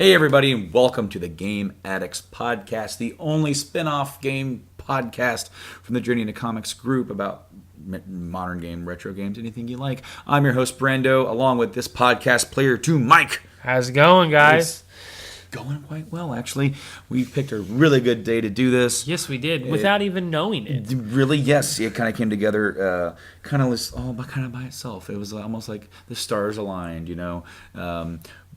Hey everybody, and welcome to the Game Addicts podcast, the only spin-off game podcast from the Journey into Comics group about modern game, retro games, anything you like. I'm your host, Brando, along with this podcast player to Mike. How's it going, guys? It's going quite well, actually. We picked a really good day to do this. Yes, we did, without even knowing it. Really, yes. It kind of came together kind of by itself. It was almost like the stars aligned, you know.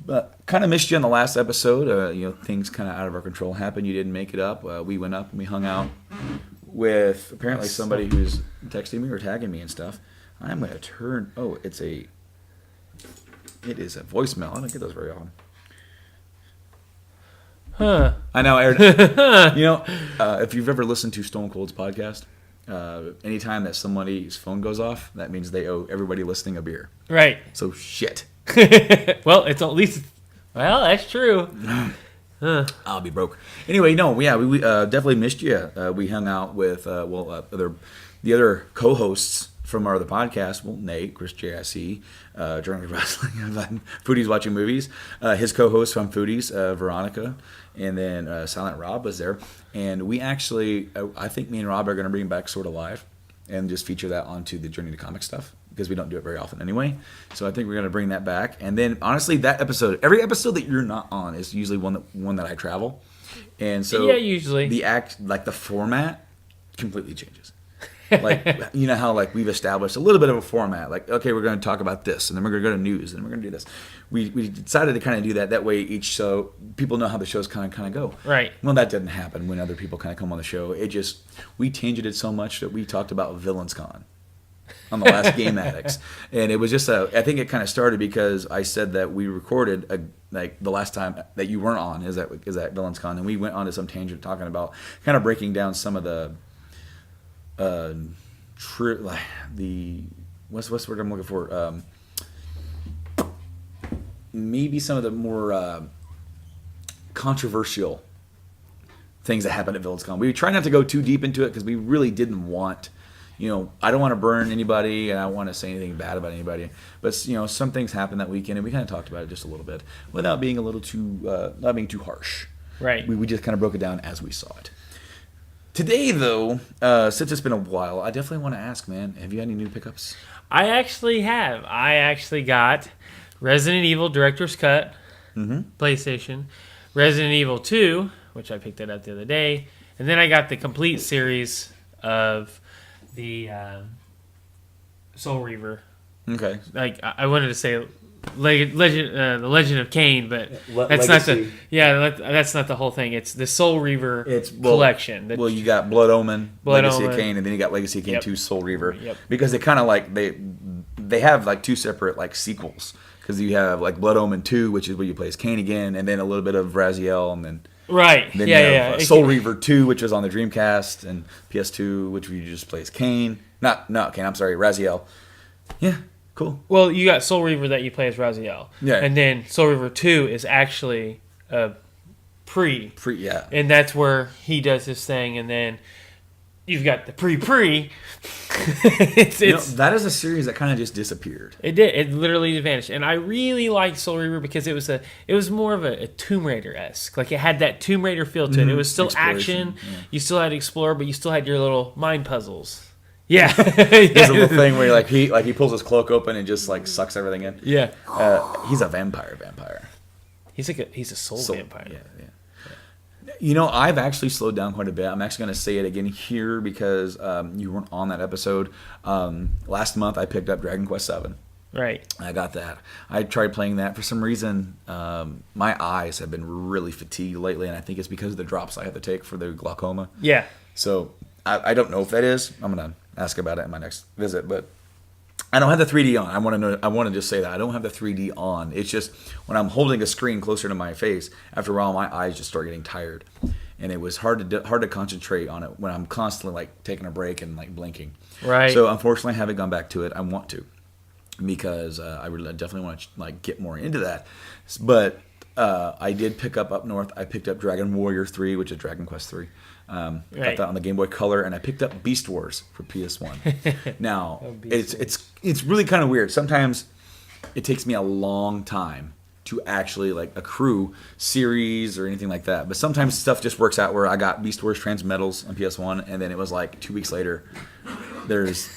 But kind of missed you on the last episode. Things kind of out of our control happened. You didn't make it up. We went up and we hung out with apparently somebody who's texting me or tagging me and stuff. I'm going to turn. Oh, it is a voicemail. I don't get those very often. Huh. I know, Aaron. If you've ever listened to Stone Cold's podcast, anytime that somebody's phone goes off, that means they owe everybody listening a beer. Right. So shit. Well, it's at least. Well, that's true. I'll be broke. Anyway, we definitely missed you. We hung out with the other co-hosts from our other podcast. Well, Nate, Chris JIC, Journal of Wrestling, Foodies Watching Movies. His co-host from Foodies, Veronica, and then Silent Rob was there. And we actually, I think me and Rob are going to bring back Sort of Live and just feature that onto the Journey to Comics stuff, because we don't do it very often anyway. So I think we're going to bring that back. And then, honestly, every episode that you're not on is usually one that I travel. And so yeah, usually. The format completely changes. Like, you know how like we've established a little bit of a format. Like, okay, we're going to talk about this, and then we're going to go to news, and then we're going to do this. We decided to kind of do that. That way each show, people know how the shows kind of go. Right. Well, that didn't happen when other people kind of come on the show. We changed it so much that we talked about Villains Con on the last Game Addicts. And it was just I think it kind of started because I said that we recorded the last time that you weren't on is at Villains Con, and we went on to some tangent talking about kind of breaking down some of the what's the word I'm looking for? Maybe some of the more controversial things that happened at Villains Con. We try not to go too deep into it because we really didn't want. I don't want to burn anybody, and I don't want to say anything bad about anybody. But some things happened that weekend, and we kind of talked about it just a little bit, without being not being too harsh. Right. We just kind of broke it down as we saw it. Today, though, since it's been a while, I definitely want to ask, man, have you had any new pickups? I actually have. I actually got Resident Evil Director's Cut, PlayStation, Resident Evil 2, which I picked it up the other day, and then I got the complete series of the Soul Reaver. Okay. Like I wanted to say the Legend of Kain, but that's Legacy. that's not the whole thing. It's the Soul Reaver collection. You got Blood Omen, Legacy Omen. of Kain, and then you got Legacy of Kain 2, Soul Reaver. Yep. Because they kind of they have like two separate like sequels. Because you have like Blood Omen 2, which is where you play as Kain again, and then a little bit of Raziel, and then right. Then you have Soul Reaver 2, which was on the Dreamcast, and PS2, which you just play as Kain. Not Kain. I'm sorry, Raziel. Yeah. Cool. Well, you got Soul Reaver that you play as Raziel. Yeah. And then Soul Reaver 2 is actually a pre. Yeah. And that's where he does his thing. And then you've got the pre. That is a series that kind of just disappeared. It did. It literally vanished. And I really liked Soul Reaver because it was more of a Tomb Raider-esque. Like it had that Tomb Raider feel to it. It was still action. Yeah. You still had to explore, but you still had your little mind puzzles. Yeah. There's a little thing where he pulls his cloak open and just like sucks everything in. Yeah. He's a vampire. He's a soul vampire. Yeah. I've actually slowed down quite a bit. I'm actually going to say it again here because you weren't on that episode. Last month I picked up Dragon Quest VII. Right. I got that. I tried playing that. For some reason, my eyes have been really fatigued lately, and I think it's because of the drops I have to take for the glaucoma. Yeah. So I don't know if that is. I'm going to ask about it in my next visit, but I don't have the 3D on. I want to just say that I don't have the 3D on. It's just when I'm holding a screen closer to my face, after a while my eyes just start getting tired, and it was hard to concentrate on it when I'm constantly like taking a break and like blinking. Right. So unfortunately, I haven't gone back to it. I want to, because I definitely want to like get more into that. But I did pick up north. I picked up Dragon Warrior 3, which is Dragon Quest 3. Got that on the Game Boy Color, and I picked up Beast Wars for PS1. Now, it's really kind of weird. Sometimes it takes me a long time to actually like accrue series or anything like that. But sometimes stuff just works out where I got Beast Wars Transmetals on PS1, and then it was like 2 weeks later, there's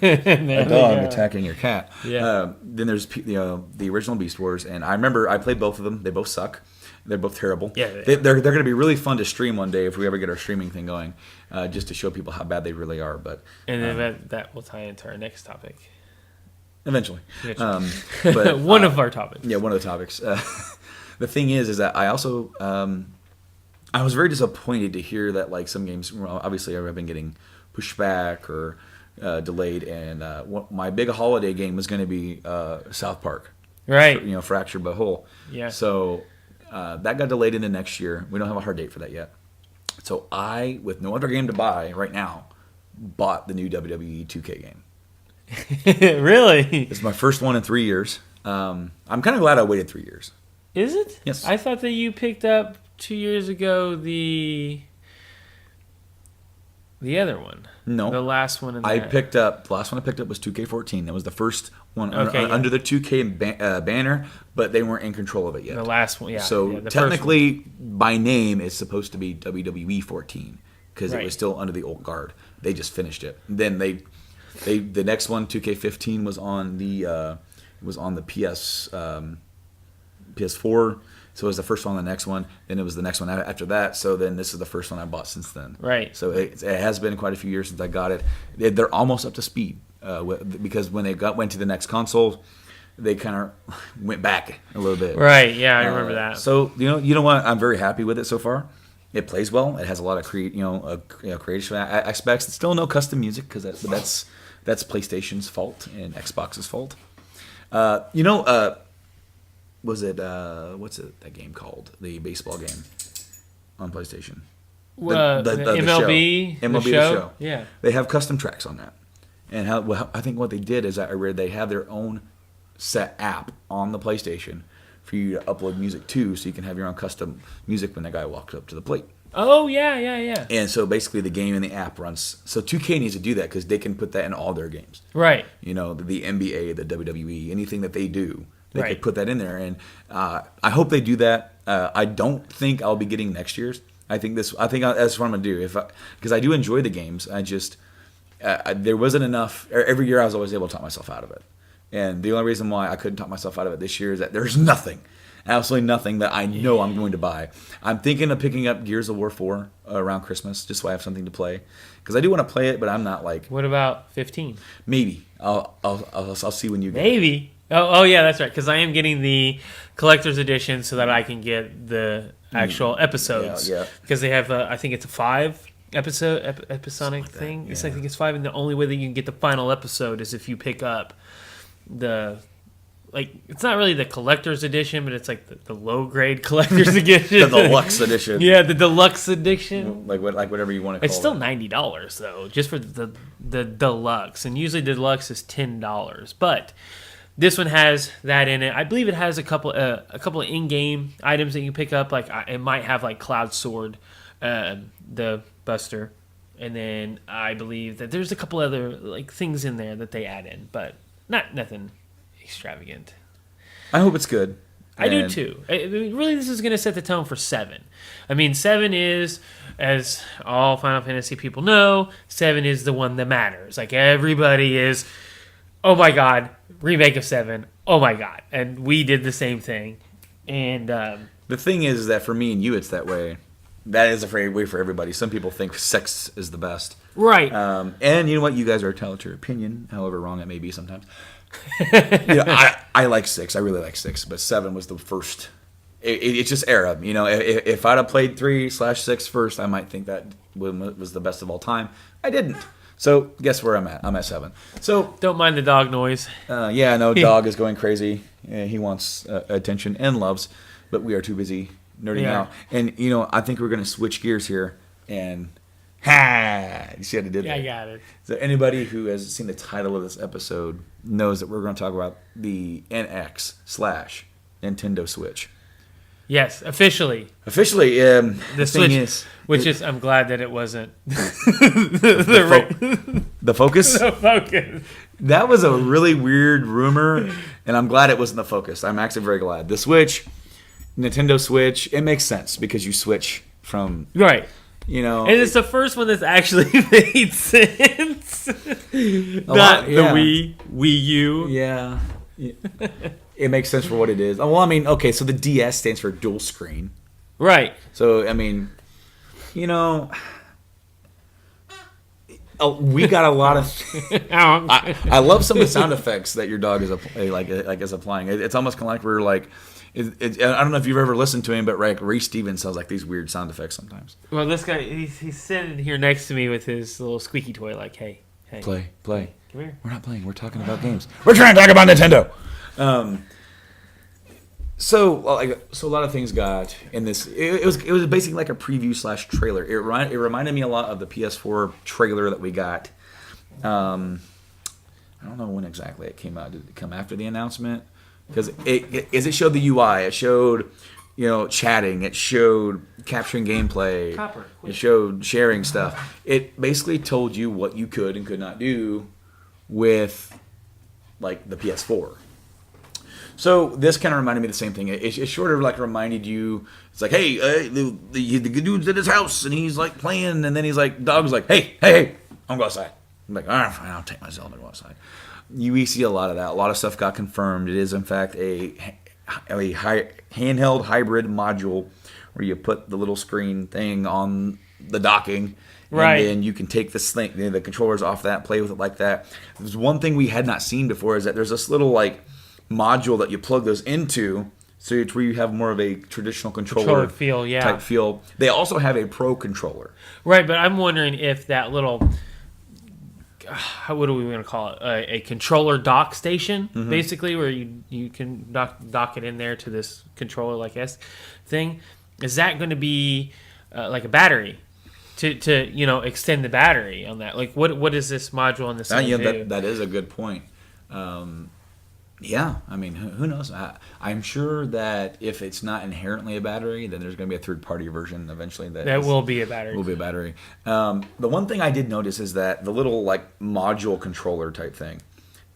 a dog attacking your cat. Yeah. Then there's the original Beast Wars, and I remember I played both of them. They both suck. They're both terrible. Yeah, they're going to be really fun to stream one day if we ever get our streaming thing going, just to show people how bad they really are. But and then that will tie into our next topic. Eventually. But one of our topics. Yeah, one of the topics. The thing is that I also I was very disappointed to hear that like some games, obviously I've been getting pushed back or delayed, and my big holiday game was going to be South Park, right? Fractured but Whole. Yeah. So that got delayed into next year. We don't have a hard date for that yet. So I, with no other game to buy right now, bought the new WWE 2K game. Really? It's my first one in 3 years. I'm kind of glad I waited 3 years. Is it? Yes. I thought that you picked up 2 years ago the other one. No. The last one. The last one I picked up was 2K14. That was the first one under the 2K banner, but they weren't in control of it yet. The last one, yeah. So technically, by name, it's supposed to be WWE 14 because it was still under the old guard. They just finished it. Then the next one, 2K15, was on the PS4. So it was the first one on the next one. Then it was the next one after that. So then this is the first one I bought since then. Right. So it has been quite a few years since I got it. They're almost up to speed because when they went to the next console, they kind of went back a little bit. Right. Yeah, I remember that. So you know what? I'm very happy with it so far. It plays well. It has a lot of creative aspects. It's still no custom music because that's PlayStation's fault and Xbox's fault. Was it what's that game called? The baseball game on PlayStation. The MLB, the show. Yeah, they have custom tracks on that. And I think what they did is I read they have their own set app on the PlayStation for you to upload music to, so you can have your own custom music when that guy walks up to the plate. Oh yeah. And so basically, the game and the app runs. So 2K needs to do that because they can put that in all their games. Right. The NBA, the WWE, anything that they do. They could put that in there, and I hope they do that. I don't think I'll be getting next year's. I think that's what I'm gonna do. Because I do enjoy the games. I just there wasn't enough. Every year I was always able to talk myself out of it, and the only reason why I couldn't talk myself out of it this year is that there's nothing, absolutely nothing that I know I'm going to buy. I'm thinking of picking up Gears of War 4 around Christmas, just so I have something to play. Because I do want to play it, but I'm not like. What about 15? Maybe I'll see when you get maybe. Oh yeah, that's right. Because I am getting the collector's edition so that I can get the actual episodes. Yeah. Because they have, I think it's a 5 episodic thing. Yeah. I think it's 5, and the only way that you can get the final episode is if you pick up it's not really the collector's edition, but it's like the low grade collector's edition. The deluxe edition. Yeah, the deluxe edition. Like whatever you want to call it. It's still $90 though, just for the deluxe, and usually the deluxe is $10, but. This one has that in it. I believe it has a couple of in-game items that you pick up. Like it might have like Cloud Sword, the Buster, and then I believe that there's a couple other like things in there that they add in, but nothing extravagant. I hope it's good. I do too. Really, this is going to set the tone for 7. I mean, 7 is, as all Final Fantasy people know, 7 is the one that matters. Like everybody is, oh my god. Remake of 7. Oh my god. And we did the same thing. And the thing is that for me and you, it's that way. That is a way for everybody. Some people think 6 is the best. Right. And you know what? You guys are entitled to your opinion, however wrong it may be sometimes. I like 6. I really like 6. But 7 was the first. It's just era. If I'd have played 3/6 first, I might think that was the best of all time. I didn't. So guess where I'm at? I'm at 7. So don't mind the dog noise. Dog is going crazy. He wants attention and loves, but we are too busy nerding out. And I think we're gonna switch gears here. And you see how I did that? Yeah, I got it. So anybody who has seen the title of this episode knows that we're going to talk about the NX/Nintendo Switch. Yes, officially. Officially, The Switch, I'm glad that it wasn't the Focus. The Focus. That was a really weird rumor, and I'm glad it wasn't the Focus. I'm actually very glad. The Switch, Nintendo Switch, it makes sense because you switch from right. And it's the first one that's actually made sense. Not the Wii U. Yeah. It makes sense for what it is. Well, I mean, okay, so the DS stands for dual screen. Right. So, I mean, we got a lot of. I love some of the sound effects that your dog is applying. It's almost kind of like we're like. I don't know if you've ever listened to him, but Ray Stevens sounds like these weird sound effects sometimes. Well, this guy, he's sitting here next to me with his little squeaky toy, like, hey, play. Come here. We're not playing. We're talking about games. We're trying to talk about Nintendo. So a lot of things got in this. It was basically like a preview / trailer. It reminded me a lot of the PS4 trailer that we got. I don't know when exactly it came out. Did it come after the announcement? Because it showed the UI. It showed chatting. It showed capturing gameplay. It showed sharing stuff. It basically told you what you could and could not do with like the PS4. So this kind of reminded me of the same thing. It sort of like reminded you. It's like, hey, the dude's at his house and he's like playing, and then he's like, dog's like, hey, I'm gonna go outside. I'm like, all right, fine, I'll take my Zelda and go outside. We see a lot of that. A lot of stuff got confirmed. It is in fact a handheld hybrid module where you put the little screen thing on the docking. Right. And then you can take this thing, the controllers off that, play with it like that. There's one thing we had not seen before is that there's this little like module that you plug those into, so it's where you have more of a traditional controller feel, type feel. They also have a Pro controller. Right, but I'm wondering if that little, what are we going to call it? A controller dock station, basically, where you can dock it in there to this controller like S thing. Is that going to be like a battery? To extend the battery on that, like what is this module on this? That is a good point. Yeah, I mean, who knows? I'm sure that if it's not inherently a battery, then there's going to be a third-party version eventually that will be a battery. Will be a battery. The one thing I did notice is that the little like module controller type thing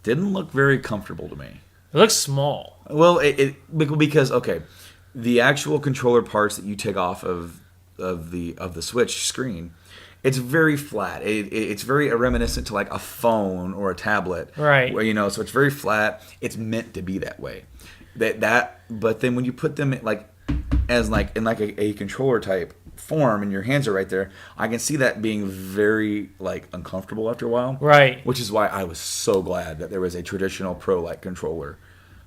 didn't look very comfortable to me. It looks small. Well, because the actual controller parts that you take off of the Switch screen, it's very flat. It's very reminiscent to like a phone or a tablet, right? Where, so it's very flat. It's meant to be that way. But then when you put them in a controller type form, and your hands are right there, I can see that being very like uncomfortable after a while, right? Which is why I was so glad that there was a traditional Pro like controller,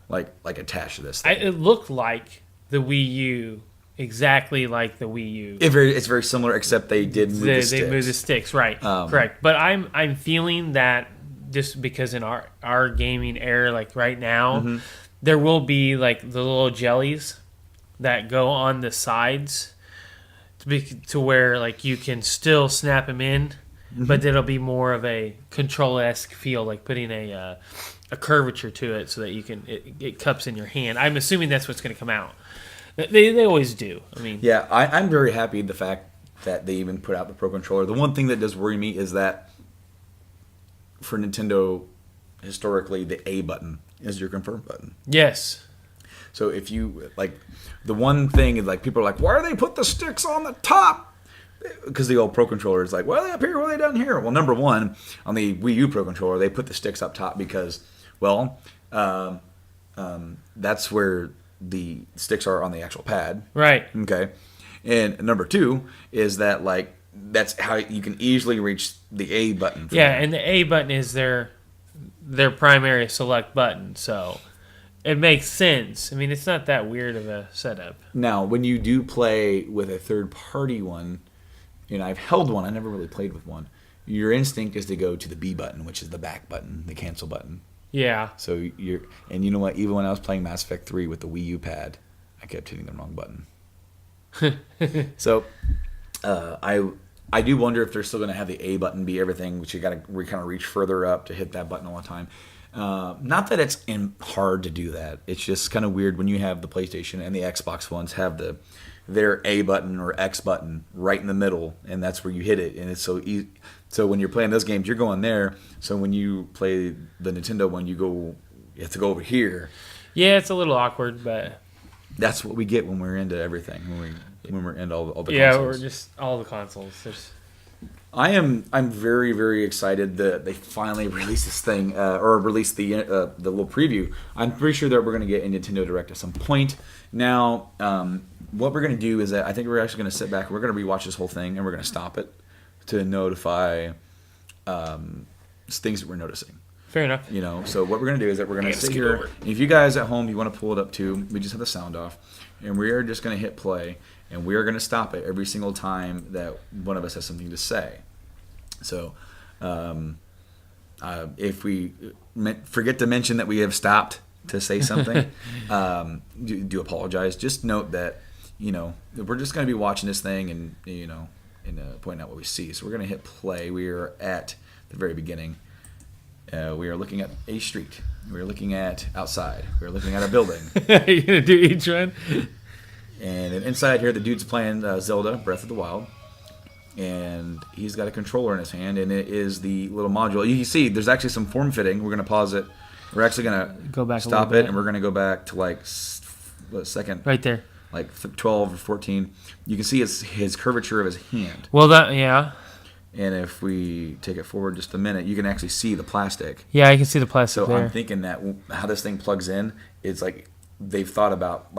like attached to this thing. It looked like the Wii U. Exactly like the Wii U. It's very similar, except they did move the sticks. They moved the sticks, right? Correct. But I'm feeling that just because in our gaming era, like right now, there will be like the little jellies that go on the sides to where like you can still snap them in, but it'll be more of a control-esque feel, like putting a curvature to it so that you can it cups in your hand. I'm assuming that's what's going to come out. They always do. I mean, yeah, I'm very happy the fact that they even put out the Pro Controller. The one thing that does worry me is that for Nintendo, historically, the A button is your confirm button. Yes. So if you like, the one thing is like people are like, why do they put the sticks on the top? Because the old Pro Controller is like, well, they up here, what are they down here? Well, number one, on the Wii U Pro Controller, they put the sticks up top because, well, that's where the sticks are on the actual pad. Right. Okay. And number two is that like that's how you can easily reach the A button. Yeah, and the A button is their primary select button, so it makes sense. I mean, it's not that weird of a setup. Now, when you do play with a third party one, I've held one. I never really played with one. Your instinct is to go to the B button, which is the back button, the cancel button. Yeah. So and you know what? Even when I was playing Mass Effect 3 with the Wii U pad, I kept hitting the wrong button. So, I do wonder if they're still going to have the A button be everything, which we kind of reach further up to hit that button all the time. Not that it's hard to do that. It's just kind of weird when you have the PlayStation and the Xbox ones have their A button or X button right in the middle, and that's where you hit it. And it's so easy. So when you're playing those games, you're going there. So when you play the Nintendo one, you have to go over here. Yeah, it's a little awkward, but that's what we get when we're into everything. When we're into all the consoles. Yeah, we're just all the consoles. I'm very, very excited that they finally released this thing or released the little preview. I'm pretty sure that we're going to get a Nintendo Direct at some point. Now, what we're going to do is that I think we're actually going to sit back. We're going to rewatch this whole thing and we're going to stop it to notify things that we're noticing. Fair enough. So what we're going to do is that we're going to sit here. And if you guys at home, you want to pull it up too, we just have the sound off. And we are just going to hit play. And we are going to stop it every single time that one of us has something to say. So if we forget to mention that we have stopped to say something, do apologize. Just note that, we're just going to be watching this thing and pointing out what we see. So we're going to hit play. We are at the very beginning. We are looking at a street. We are looking at outside. We are looking at a building. Are you going to do each one? And then inside here, the dude's playing Zelda, Breath of the Wild. And he's got a controller in his hand, and it is the little module. You see, there's actually some form fitting. We're going to pause it. We're actually going to go back, stop it, and we're going to go back to second. Right there. 12 or 14. You can see his curvature of his hand. Well, yeah. And if we take it forward just a minute, you can actually see the plastic. Yeah, I can see the plastic there. I'm thinking that how this thing plugs in, it's they've thought about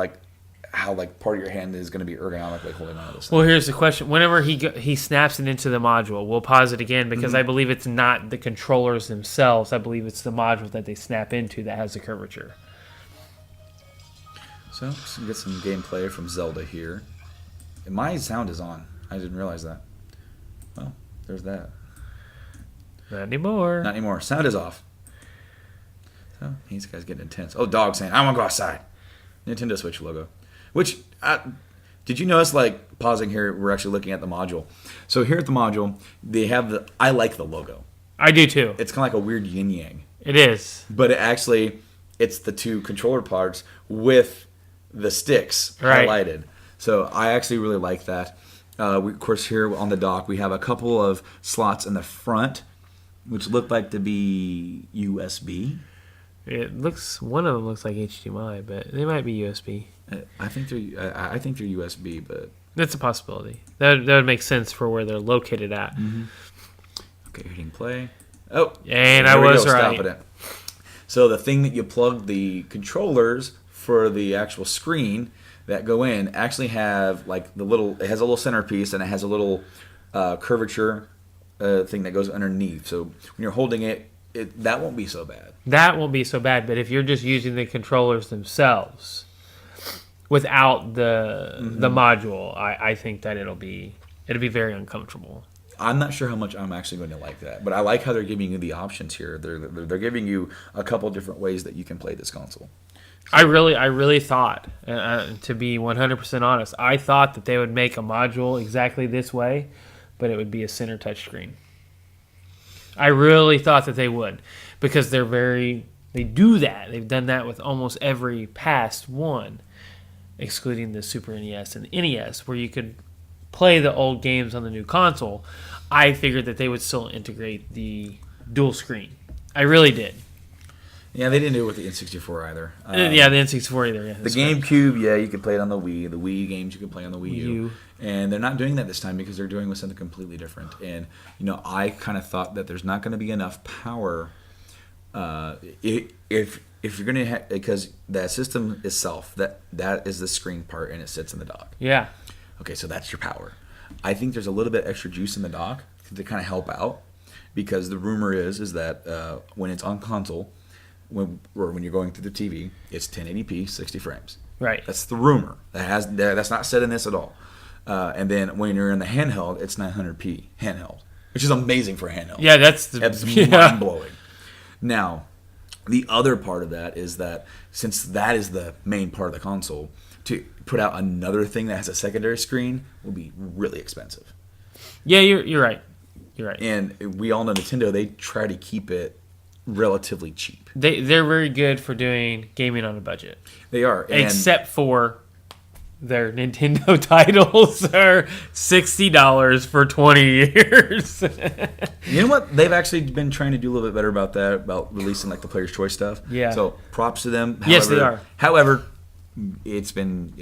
how part of your hand is going to be ergonomic, holding on to this thing. Well, here's the question. Whenever he snaps it into the module, we'll pause it again because I believe it's not the controllers themselves. I believe it's the module that they snap into that has the curvature. So let's get some gameplay from Zelda here. And my sound is on. I didn't realize that. Well, there's that. Not anymore. Not anymore. Sound is off. So these guys getting intense. Oh, dog saying, I want to go outside. Nintendo Switch logo. Which, did you notice, pausing here, we're actually looking at the module. So here at the module, they have I like the logo. I do too. It's kind of like a weird yin-yang. It is. But it's the two controller parts with the sticks highlighted. So I actually really like that. Of course, here on the dock, we have a couple of slots in the front, which look like to be USB. One of them looks like HDMI, but they might be USB. I think they're USB, but that's a possibility. That would make sense for where they're located at. Mm-hmm. Okay, hitting play. Oh, and I was right. Stopping it. So the thing that you plug the controllers for the actual screen that go in actually have it has a little centerpiece and it has a little curvature thing that goes underneath. So when you're holding it, that won't be so bad. That won't be so bad, but if you're just using the controllers themselves without the module, I think that it'll be very uncomfortable. I'm not sure how much I'm actually going to like that, but I like how they're giving you the options here. They're giving you a couple different ways that you can play this console. So, I really thought, to be 100% honest, I thought that they would make a module exactly this way, but it would be a center touchscreen. I really thought that they would, because they do that. They've done that with almost every past one, excluding the Super NES and NES, where you could play the old games on the new console. I figured that they would still integrate the dual screen. I really did. Yeah, they didn't do it with the N64 either. The N64 either. Yeah, the GameCube, you could play it on the Wii. The Wii games you could play on the Wii U. And they're not doing that this time because they're doing with something completely different. And I kind of thought that there's not going to be enough power if you're going to because that system itself that is the screen part and it sits in the dock. Yeah. Okay, so that's your power. I think there's a little bit extra juice in the dock to kind of help out because the rumor is that when it's on console. When you're going through the TV, it's 1080p, 60 frames. Right. That's the rumor. That's not said in this at all. And then when you're in the handheld, it's 900p handheld, which is amazing for a handheld. Yeah, that's mind blowing. Now, the other part of that is that since that is the main part of the console, to put out another thing that has a secondary screen will be really expensive. Yeah, you're right. You're right. And we all know Nintendo, they try to keep it relatively cheap. They're very good for doing gaming on a budget. They are. Except for their Nintendo titles are $60 for 20 years. You know what? They've actually been trying to do a little bit better about that, about releasing like the Player's Choice stuff. Yeah. So props to them. Yes, they are. However, it's been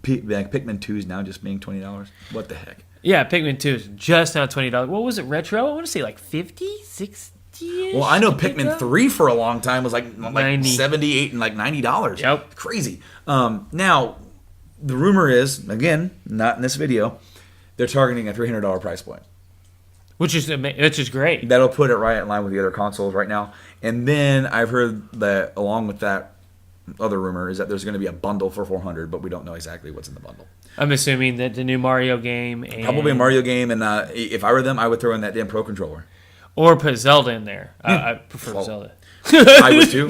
Pikmin 2 is now just being $20. What the heck? Yeah, Pikmin 2 is just now $20. What was it, retro? I want to say like 50, 60. Well, I know Pikmin 3 for a long time was like 90. 78 and like $90. Yep. Crazy. Now, the rumor is, again, not in this video, they're targeting a $300 price point. Which is great. That'll put it right in line with the other consoles right now. And then I've heard that along with that other rumor is that there's going to be a bundle for $400, but we don't know exactly what's in the bundle. I'm assuming that the new Mario game and Probably a Mario game, and if I were them, I would throw in that damn Pro Controller. or put Zelda in there. I prefer Zelda. I would too.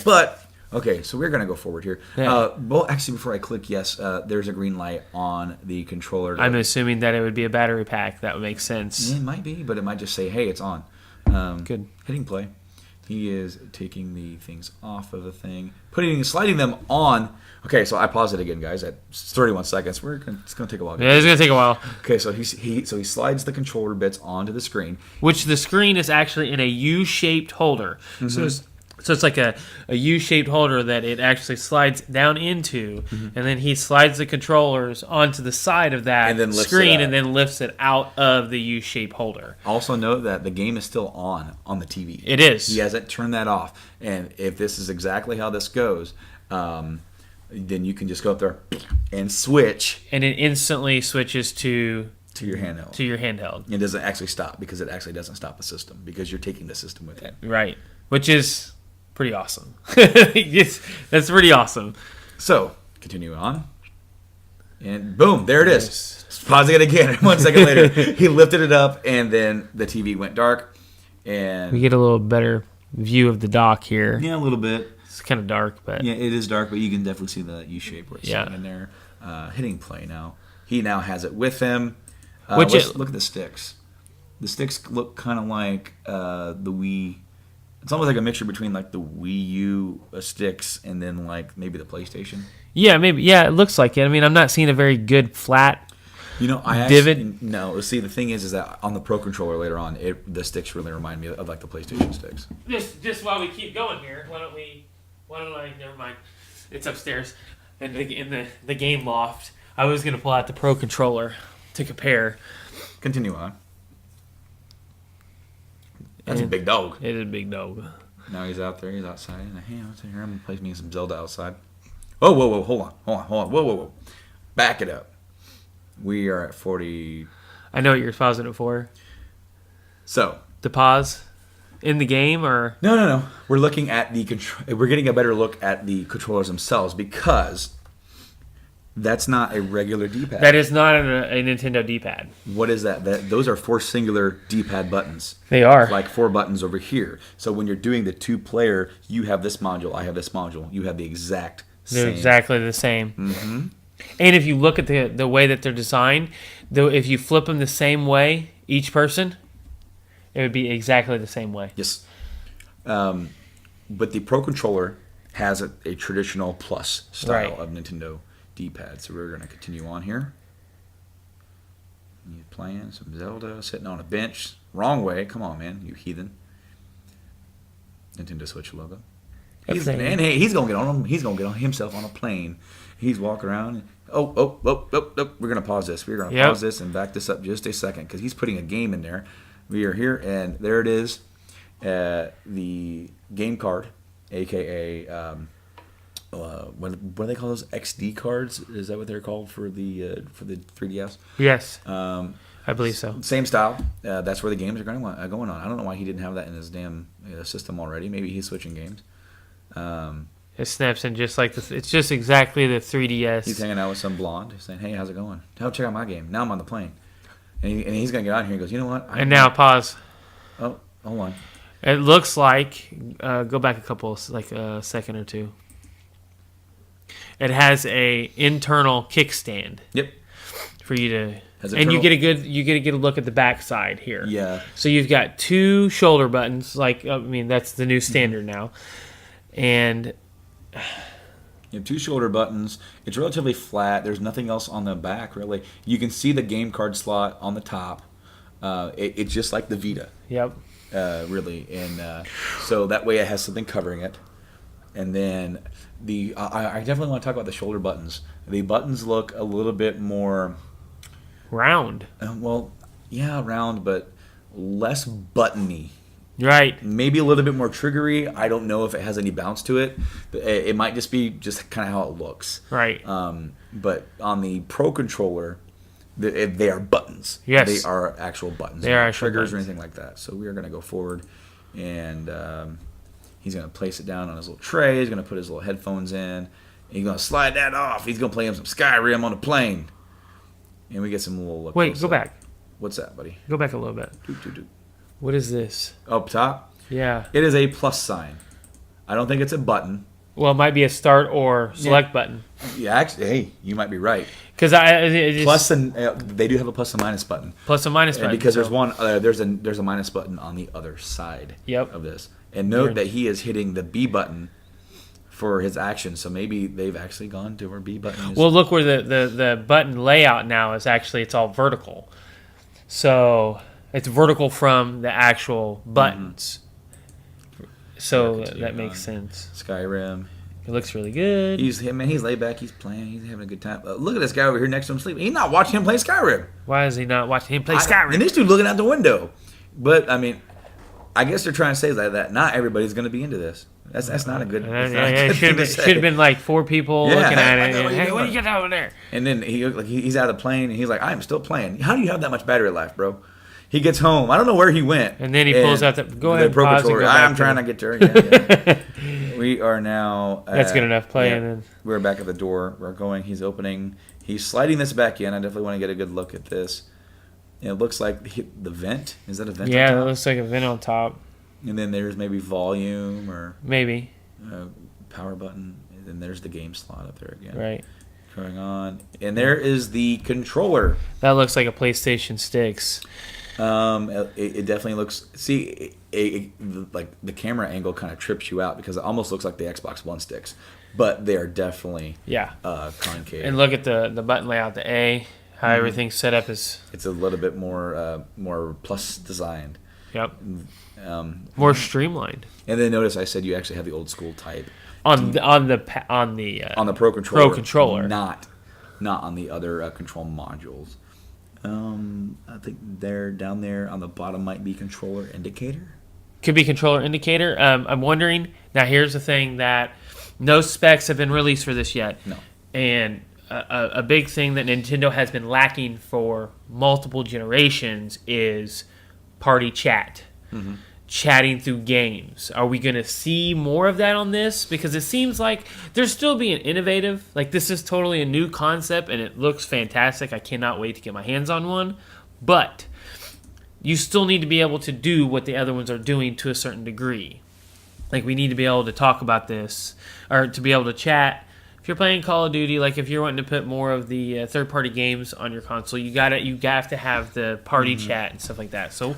But okay, so we're gonna go forward here. Yeah. Well, actually, before I click yes, there's a green light on the controller. I'm assuming that it would be a battery pack. That would make sense. It might be, but it might just say, "Hey, it's on." Good. Hitting play. He is taking the things off of the thing, sliding them on. Okay, so I paused it again, guys. At 31 seconds, it's gonna take a while. Yeah, it's gonna take a while. Okay, so he slides the controller bits onto the screen, Which the screen is actually in a U-shaped holder. Mm-hmm. So it's like a U-shaped holder that it actually slides down into, and then he slides the controllers onto the side of that And then lifts screen it and then lifts it out of the U-shaped holder. Also note that the game is still on the TV. It is. He hasn't turned that off. And if this is exactly how this goes, then you can just go up there and switch. And it instantly switches to your handheld. To your handheld. It doesn't actually stop because it actually doesn't stop the system because you're taking the system with you. Right. Which is pretty awesome. That's pretty awesome. So, continue on. And boom, there it is. Yes. Pausing it again. 1 second later, he lifted it up and then the TV went dark. And we get a little better view of the dock here. Yeah, a little bit. It's kind of dark, but yeah, it is dark, but you can definitely see the U shape where it's sitting in there. Hitting play now. He now has it with him. Look at the sticks. The sticks look kind of like the Wii. It's almost like a mixture between like the Wii U sticks and then like maybe the PlayStation. Yeah, maybe. Yeah, it looks like it. I mean, I'm not seeing a very good flat. Divot. No. See, the thing is that on the Pro Controller later on, the sticks really remind me of like the PlayStation sticks. Just while we keep going here, why don't I? Never mind. It's upstairs, in the game loft. I was gonna pull out the Pro Controller to compare. Continue on. That's a big dog. It is a big dog. Now he's out there. He's outside. And, hey, I'm gonna play me some Zelda outside. Oh, whoa, hold on. Whoa. Back it up. We are at 40. I know what you're pausing it for. So the pause in the game, or no. We're looking at we're getting a better look at the controllers themselves because that's not a regular D-pad. That is not a Nintendo D-pad. What is that? Those are 4 singular D-pad buttons. They are. Like 4 buttons over here. So when you're doing the 2-player, you have this module, I have this module. You have the exact same. They're exactly the same. Mm-hmm. And if you look at the way that they're designed, though, if you flip them the same way, each person, it would be exactly the same way. Yes. But the Pro Controller has a traditional plus style of Nintendo D-pad. So we're going to continue on here. He's playing some Zelda, sitting on a bench. Wrong way. Come on, man, you heathen. Nintendo Switch logo. He's going to get on him. He's going to get on himself on a plane. He's walking around. Oh. We're going to pause this. We're going to pause this and back this up just a second because he's putting a game in there. We are here, and there it is. The game card, a.k.a. What do they call those? XD cards? Is that what they're called for the 3DS? Yes, I believe so. Same style. That's where the games are going on. I don't know why he didn't have that in his damn system already. Maybe he's switching games. It snaps in just like this. It's just exactly the 3DS. He's hanging out with some blonde, saying, "Hey, how's it going? Help check out my game." Now I'm on the plane, and he's gonna get out here and goes, "You know what?" Now pause. Oh, hold on. It looks like go back a second or two. It has a internal kickstand. Yep. For you to And you get a good look at the back side here. Yeah. So you've got 2 shoulder buttons. That's the new standard now. And you have 2 shoulder buttons. It's relatively flat. There's nothing else on the back, really. You can see the game card slot on the top. It's just like the Vita. Yep. Really. And so that way it has something covering it. And then I definitely want to talk about the shoulder buttons. The buttons look a little bit more... round. Round, but less buttony. Right. Maybe a little bit more triggery. I don't know if it has any bounce to it. It might just be just kind of how it looks. Right. But on the Pro Controller, they are buttons. Yes. They are actual buttons. They are actual triggers buttons. or anything like that. So we are going to go forward, and he's going to place it down on his little tray. He's going to put his little headphones in. He's going to slide that off. He's going to play him some Skyrim on the plane. And we get some little... Wait, go back. What's that, buddy? Go back a little bit. What is this? Up top? Yeah. It is a plus sign. I don't think it's a button. Well, it might be a start or select button. Yeah, actually, hey, you might be right. Because Plus and they do have a plus and minus button. Plus and minus button. Because there's a minus button on the other side of this. And note that he is hitting the B button for his action, so maybe they've actually gone to where B button is. Well, look where the button layout now is actually, it's all vertical. So it's vertical from the actual buttons. So that makes sense. Skyrim. It looks really good. He's laid back. He's playing. He's having a good time. Look at this guy over here next to him sleeping. He's not watching him play Skyrim. Why is he not watching him play Skyrim? And this dude looking out the window. But I mean, I guess they're trying to say that not everybody's going to be into this. That's not a good. It should have been like 4 people looking at it. Hey, what do you got over there? And then he's out of the plane and he's like, I'm still playing. How do you have that much battery life, bro? He gets home. I don't know where he went. And then he pulls out the. Go ahead. Pro Pause Controller. and go back I'm trying to get to her. Yeah. We are now. That's good enough playing. Yeah, then. We're back at the door. We're going. He's opening. He's sliding this back in. I definitely want to get a good look at this. It looks like the vent. Is that a vent? Yeah, it looks like a vent on top. And then there's maybe volume or maybe power button. And then there's the game slot up there again. Right. Going on. And there is the controller. That looks like a PlayStation Sticks. It definitely looks. See, like the camera angle kind of trips you out because it almost looks like the Xbox One sticks, but they are definitely concave. And look at the button layout, the A, how everything's set up is. It's a little bit more plus designed. Yep. More streamlined. And then notice I said you actually have the old school type on the Pro Controller. Pro Controller, not on the other control modules. I think they're down there on the bottom might be controller indicator. Could be controller indicator. I'm wondering. Now, here's the thing that no specs have been released for this yet. No. And a big thing that Nintendo has been lacking for multiple generations is party chat. Mm-hmm. Chatting through games. Are we going to see more of that on this? Because it seems like they're still being innovative. Like, this is totally a new concept, and it looks fantastic. I cannot wait to get my hands on one. But you still need to be able to do what the other ones are doing to a certain degree. Like, we need to be able to talk about this, or to be able to chat. If you're playing Call of Duty, like if you're wanting to put more of the third-party games on your console, you have to have the party chat and stuff like that. So,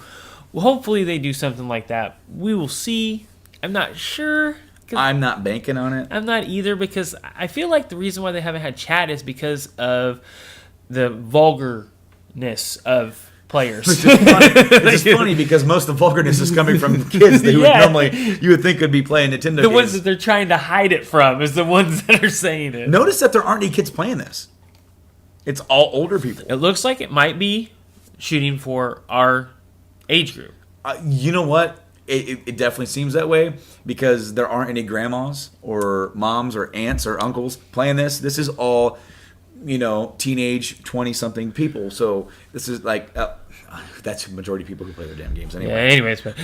well, hopefully they do something like that. We will see. I'm not sure. I'm not banking on it. I'm not either, because I feel like the reason why they haven't had chat is because of the vulgarness of players. Which is funny because most of the vulgarness is coming from kids that you would think would be playing Nintendo games. The ones that they're trying to hide it from is the ones that are saying it. Notice that there aren't any kids playing this. It's all older people. It looks like it might be shooting for our age group. You know what? It definitely seems that way because there aren't any grandmas or moms or aunts or uncles playing this. This is all, teenage 20-something people. So this is like that's the majority of people who play their damn games anyway. Yeah. Anyways, but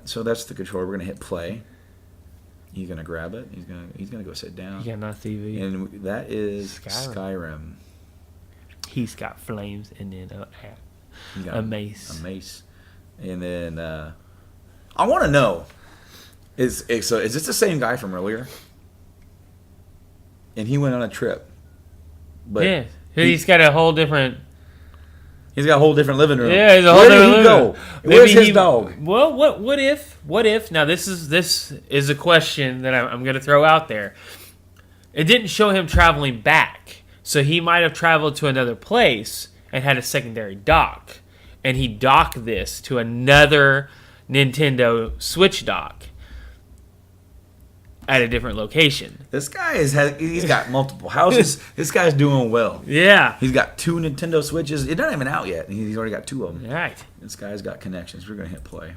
so that's the controller. We're gonna hit play. He's gonna grab it. He's gonna go sit down. Yeah, not TV. And that is Skyrim. He's got flames and then a mace. A mace. And then I want to know, is this the same guy from earlier? And he went on a trip. But yeah. He's got a whole different He's got a whole different living room. Yeah, he's a whole Where different did he living go? room. Where's his dog? Well, what if? Now this is a question that I'm going to throw out there. It didn't show him traveling back, so he might have traveled to another place and had a secondary dock, and he docked this to another Nintendo Switch dock at a different location. This guy he's got multiple houses. This guy's doing well. Yeah. He's got 2 Nintendo Switches. It's not even out yet. He's already got 2 of them. Right. This guy's got connections. We're going to hit play.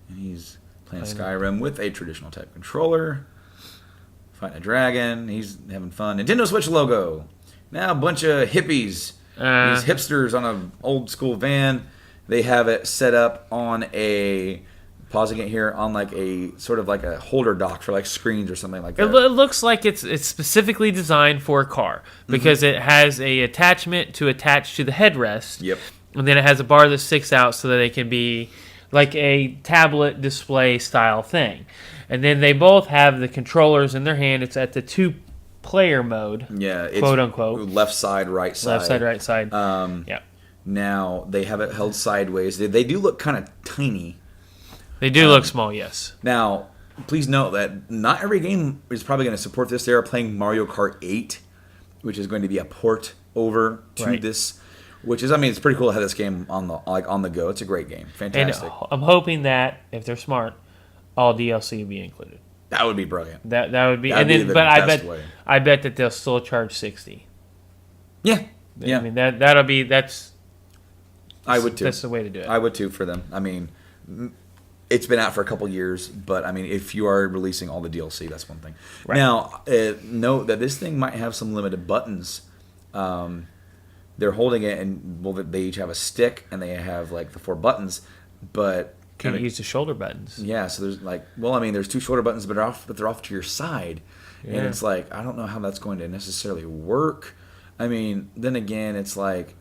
And he's playing Skyrim with a traditional type controller. Fighting a dragon. He's having fun. Nintendo Switch logo. Now a bunch of hippies. These hipsters on an old school van. They have it set up on a... Pausing it here on like a sort of like a holder dock for like screens or something like that. It looks like it's specifically designed for a car because it has a attachment to attach to the headrest. Yep. And then it has a bar that sticks out so that it can be like a tablet display style thing. And then they both have the controllers in their hand. It's at the 2-player mode. Yeah, it's quote unquote. Left side, right side. Left side, right side. Yeah. Now they have it held sideways. They do look kind of tiny. They do look small, yes. Now, please note that not every game is probably going to support this. They are playing Mario Kart 8, which is going to be a port over to this. Which is, I mean, it's pretty cool to have this game on the go. It's a great game, fantastic. And I'm hoping that if they're smart, all DLC will be included. That would be brilliant. That would be, That'd and then be the but best way. I bet that they'll still charge $60. Yeah. I mean that'll be I would too. That's the way to do it. I would too for them. I mean, it's been out for a couple years, but I mean, if you are releasing all the DLC, that's one thing. Right. Now, note that this thing might have some limited buttons. They're holding it, and they each have a stick, and they have like the 4 buttons, but can't use the shoulder buttons. Yeah, so there's there's 2 shoulder buttons, but they're off to your side, and it's like I don't know how that's going to necessarily work. I mean, then again, it's like.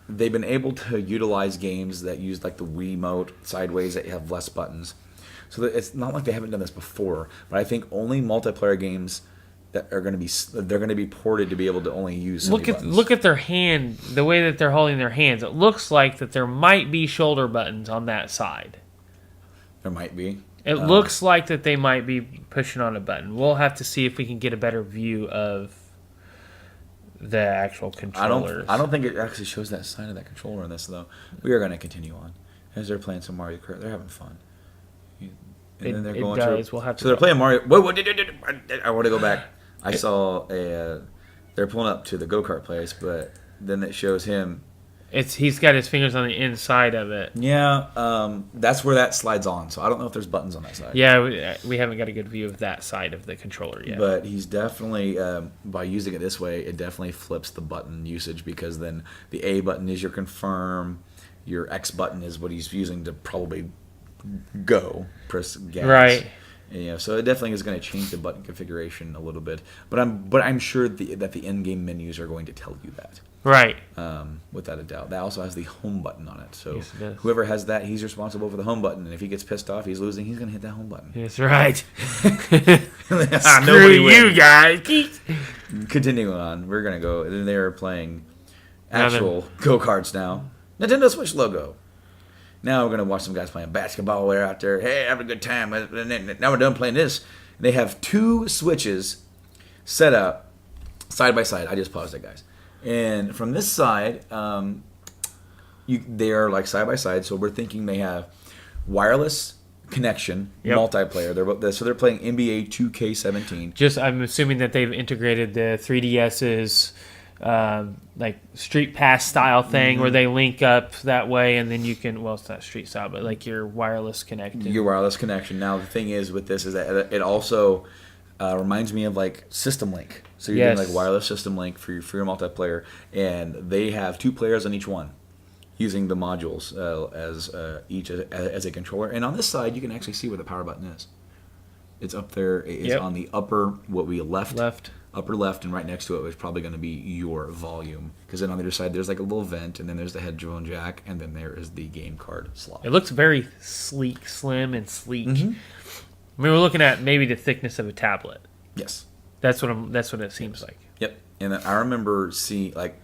They've been able to utilize games that use like the Wiimote sideways that have less buttons. So that it's not like they haven't done this before, but I think only multiplayer games that are going to be ported to be able to only use buttons. Look at their hand, the way that they're holding their hands. It looks like that there might be shoulder buttons on that side. There might be. It looks like that they might be pushing on a button. We'll have to see if we can get a better view of the actual controllers. I don't think it actually shows that sign of that controller in this, though. We are going to continue on as they're playing some Mario Kart. They're having fun. And then they're going does. We'll have to they're playing Mario. Whoa, I want to go back. I saw they're pulling up to the go-kart place, but then it shows him. He's got his fingers on the inside of it. Yeah, that's where that slides on. So I don't know if there's buttons on that side. Yeah, we haven't got a good view of that side of the controller yet. But he's definitely, by using it this way, it definitely flips the button usage because then the A button is your confirm, your X button is what he's using to probably press gas. Right. Yeah, so it definitely is going to change the button configuration a little bit. But I'm sure that the in-game menus are going to tell you that. Right. Without a doubt. That also has the home button on it. So yes, it whoever has that, he's responsible for the home button. And if he gets pissed off, he's losing, he's going to hit that home button. That's right. Screw you guys. Continuing on, we're going to go. And then they're playing actual go-karts now. Nintendo Switch logo. Now we're going to watch some guys playing basketball. We're out there. Hey, having a good time. Now we're done playing this. They have 2 Switches set up side by side. I just paused it, guys. And from this side, they are like side by side. So we're thinking they have wireless connection, multiplayer. They're playing NBA 2K17. I'm assuming that they've integrated the 3DS's like Street Pass style thing where they link up that way, and then you can. Well, it's not street style, but like your wireless connection. Your wireless connection. Now the thing is with this is that it also reminds me of like System Link. So you're doing like wireless System Link for your multiplayer, and they have 2 players on each one, using the modules as a controller. And on this side, you can actually see where the power button is. It's up there. It's on the upper upper left, and right next to it is probably going to be your volume. Because then on the other side, there's like a little vent, and then there's the headphone jack, and then there is the game card slot. It looks very sleek, slim, and sleek. I mean, we're looking at maybe the thickness of a tablet. Yes. That's what it seems like. Yep. And I remember seeing, like,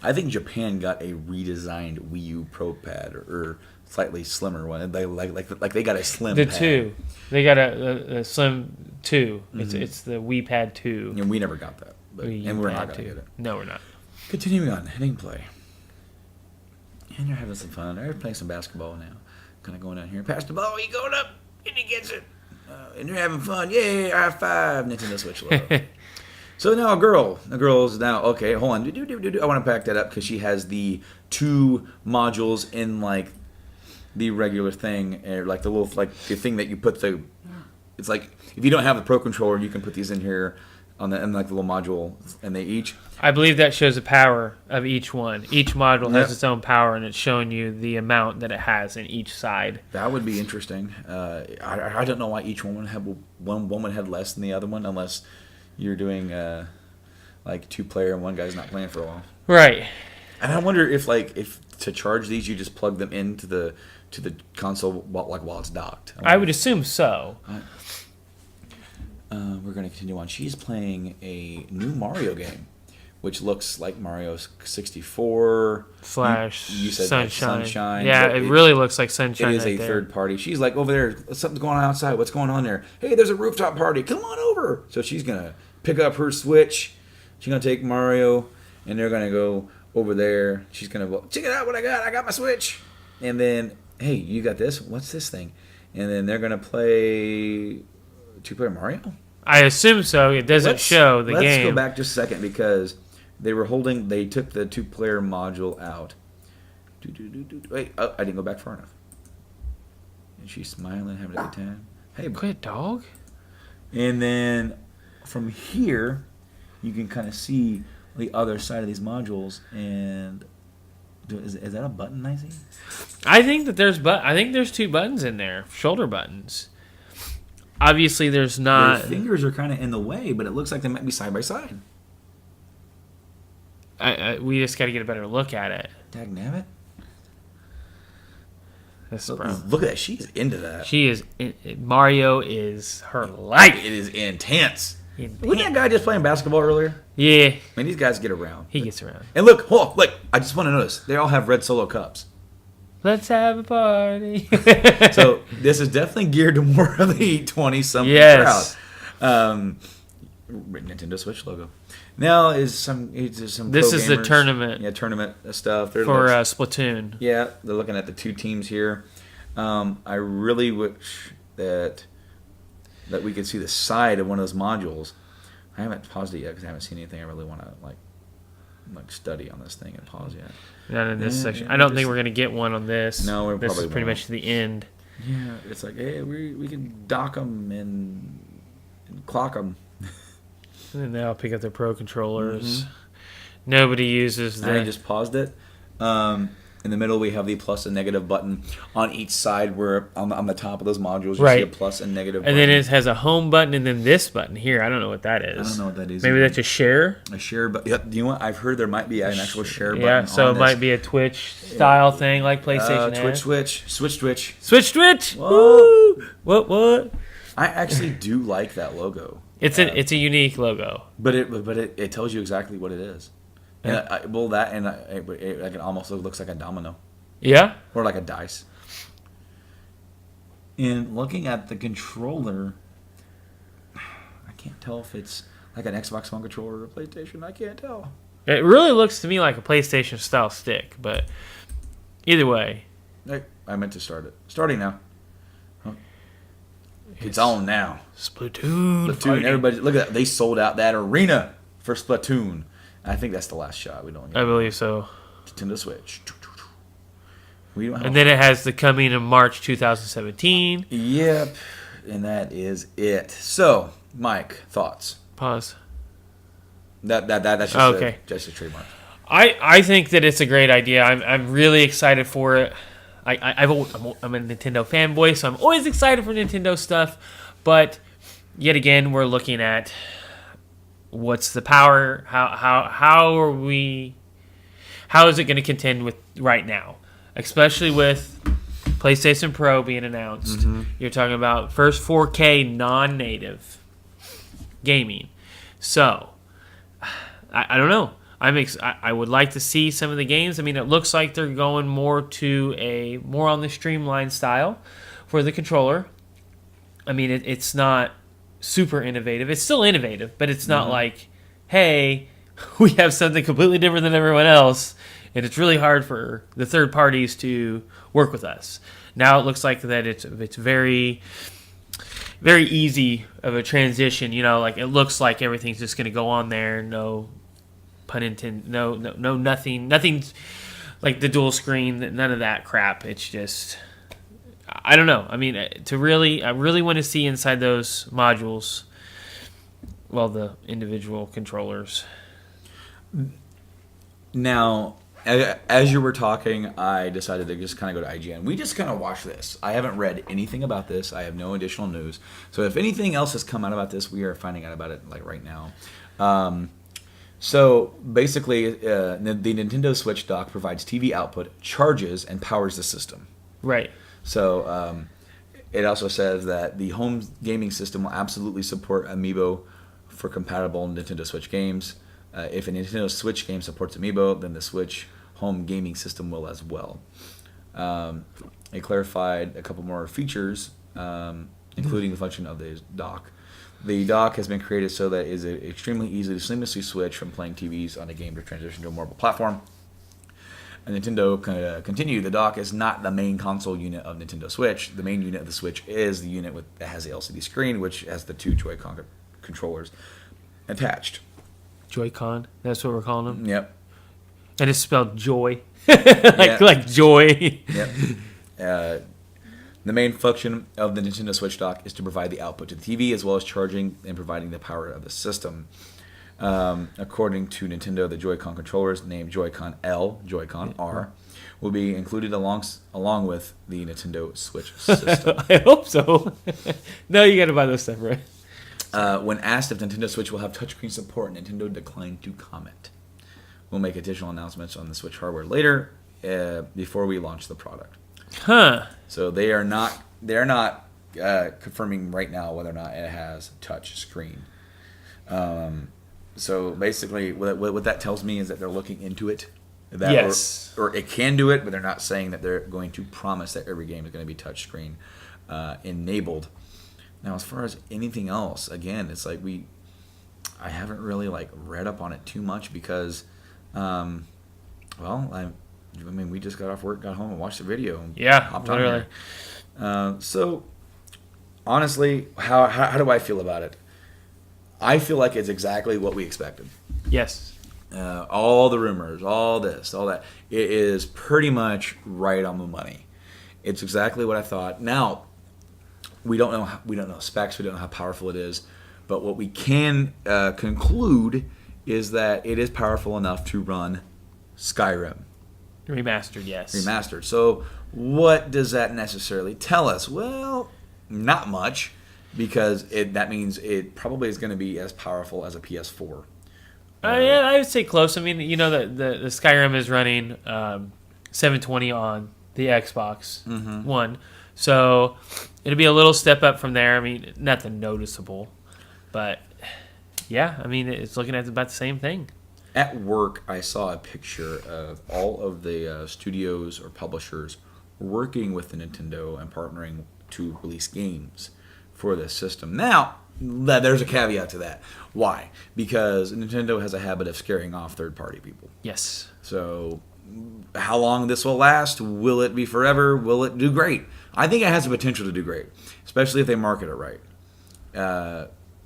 I think Japan got a redesigned Wii U Pro pad or slightly slimmer one. They like they got a slim. The pad. 2, they got a slim 2. It's the Wii Pad 2. And we never got that, and we're not gonna get it. No, we're not. Continuing on, hitting play. And they're having some fun. They're playing some basketball now. Kind of going down here. Pass the ball. He going up. And he gets it. And they're having fun. Yay, high five. Nintendo Switch logo. So now a girl. The girl's now, okay, hold on. I want to pack that up because she has the 2 modules in, like, the regular thing. Or, like, the little, like, the thing that you put the... It's like, if you don't have the Pro Controller, you can put these in here on the, in, like, the little module. And they each... I believe that shows the power of each one. Each module has its own power, and it's showing you the amount that it has in each side. That would be interesting. I don't know why each one would have less than the other one, unless you're doing like 2-player and one guy's not playing for a while. Right. And I wonder if to charge these you just plug them into the console while it's docked. I would assume so. We're going to continue on. She's playing a new Mario game, which looks like Mario 64 Slash you said Sunshine. Yeah, it really looks like Sunshine. It is a third party. She's like, over there, something's going on outside. What's going on there? Hey, there's a rooftop party. Come on over. So she's going to pick up her Switch. She's going to take Mario, and they're going to go over there. She's going to go, check it out what I got. I got my Switch. And then, hey, you got this? What's this thing? And then they're going to play 2-player Mario? I assume so. It doesn't show the game. Let's go back just a second because they took the 2-player module out. Wait, I didn't go back far enough. And she's smiling, having a good time. Hey, quit, dog. And then from here, you can kind of see the other side of these modules. And is that a button I see? I think that there's 2 buttons in there, shoulder buttons. Obviously, there's not. Their fingers are kind of in the way, but it looks like they might be side by side. We just got to get a better look at it. Dagnabbit. Look at that. She's into that. She is. Mario is her life. It is intense. Wasn't that guy just playing basketball earlier? Yeah. I mean, these guys get around. He gets around. And look, I just want to notice. They all have red Solo cups. Let's have a party. So this is definitely geared to more of the 20-something yes. crowd. Nintendo Switch logo. Now is some. This is the tournament. Yeah, tournament stuff. For Splatoon. Yeah, they're looking at the 2 teams here. I really wish that we could see the side of one of those modules. I haven't paused it yet because I haven't seen anything I really want to like study on this thing and pause yet. Not in this section. I don't think we're going to get one on this. No, we're this probably is pretty much the end. Yeah, it's like, hey, we can dock them and clock them. And then they all pick up their Pro Controllers. Mm-hmm. Nobody uses that. I just paused it. In the middle, we have the plus and negative button. On each side, where on the top of those modules, you see a plus and negative button. And then it has a home button and then this button here. I don't know what that is. I don't know what that is. Maybe that's a share? A share button. Yeah, you know what? I've heard there might be an actual share button. Yeah, so it might be a Twitch-style thing like PlayStation has. Switch. Switch! Whoa. What? I actually do like that logo. It's a unique logo. But it tells you exactly what it is. And it almost looks like a domino. Yeah? Or like a dice. And looking at the controller, I can't tell if it's like an Xbox One controller or a PlayStation. I can't tell. It really looks to me like a PlayStation style stick, but either way. Hey, I meant to start it. Starting now. Huh? It's on now. Splatoon. Everybody, look at that. They sold out that arena for Splatoon. I think that's the last shot. We don't. I believe so. Nintendo Switch. And then it has the coming in March 2017. Yep, and that is it. So, Mike, thoughts? Pause. That's just okay. Just a trademark. I think that it's a great idea. I'm really excited for it. I'm a Nintendo fanboy, so I'm always excited for Nintendo stuff. But yet again, we're looking at what's the power? How is it going to contend with right now? Especially with PlayStation Pro being announced. Mm-hmm. You're talking about first 4K non-native gaming. So, I don't know. I would like to see some of the games. I mean, it looks like they're going more on the streamlined style for the controller. I mean, it's not super innovative. It's still innovative, but it's not like, hey, we have something completely different than everyone else, and it's really hard for the third parties to work with us. Now it looks like that it's very, very easy of a transition. Like it looks like everything's just going to go on there. No pun intended. No, nothing like the dual screen. None of that crap. It's just, I don't know. I mean, I really want to see inside those modules. Well, the individual controllers. Now, as you were talking, I decided to just kind of go to IGN. We just kind of watched this. I haven't read anything about this. I have no additional news. So if anything else has come out about this, we are finding out about it like right now. So basically, the Nintendo Switch dock provides TV output, charges, and powers the system. Right. So it also says that the home gaming system will absolutely support Amiibo for compatible Nintendo Switch games. If a Nintendo Switch game supports Amiibo, then the Switch home gaming system will as well. It clarified a couple more features, including the function of the dock. The dock has been created so that it is extremely easy to seamlessly switch from playing TVs on a game to transition to a mobile platform. And Nintendo continued, the dock is not the main console unit of Nintendo Switch. The main unit of the Switch is the unit that has the LCD screen, which has the two Joy-Con controllers attached. Joy-Con, that's what we're calling them. Yep. And it's spelled joy, like joy. Yep. The main function of the Nintendo Switch dock is to provide the output to the TV as well as charging and providing the power of the system. According to Nintendo, the Joy-Con controllers named Joy-Con L, Joy-Con R, will be included along with the Nintendo Switch system. I hope so. No, you got to buy those separate. When asked if Nintendo Switch will have touchscreen support, Nintendo declined to comment. We'll make additional announcements on the Switch hardware later before we launch the product. Huh. So they are not confirming right now whether or not it has touch screen. So basically, what that tells me is that they're looking into it. Yes. Or it can do it, but they're not saying that they're going to promise that every game is going to be touch screen enabled. Now, as far as anything else, again, it's like I haven't really read up on it too much because, we just got off work, got home, and watched the video. And hopped literally. On here. So, honestly, how do I feel about it? I feel like it's exactly what we expected. Yes. All the rumors, all this, all that, it is pretty much right on the money. It's exactly what I thought. Now, we don't know specs, we don't know how powerful it is, but what we can conclude is that it is powerful enough to run Skyrim. Remastered, yes. Remastered. So what does that necessarily tell us? Well, not much, because that means it probably is going to be as powerful as a PS4. Yeah, I would say close. I mean, the Skyrim is running 720 on the Xbox One. So it'll be a little step up from there. I mean, nothing noticeable. But, yeah, I mean, it's looking at about the same thing. At work, I saw a picture of all of the studios or publishers working with the Nintendo and partnering to release games for this system. Now, there's a caveat to that. Why? Because Nintendo has a habit of scaring off third-party people. Yes. So how long this will last? Will it be forever? Will it do great? I think it has the potential to do great, especially if they market it right.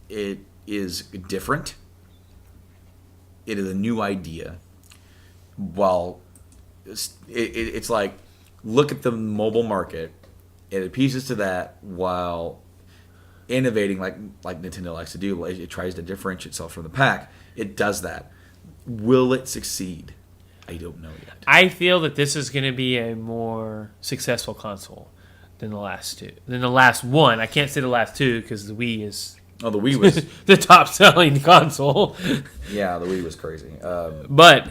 It is different. It is a new idea. While it's like, look at the mobile market. It appeases to that while innovating like Nintendo likes to do. It tries to differentiate itself from the pack. It does that. Will it succeed? I don't know yet. I feel that this is going to be a more successful console than the last two. Than the last one. I can't say the last two because the Wii is... Oh, the Wii was... the top-selling console. Yeah, the Wii was crazy. But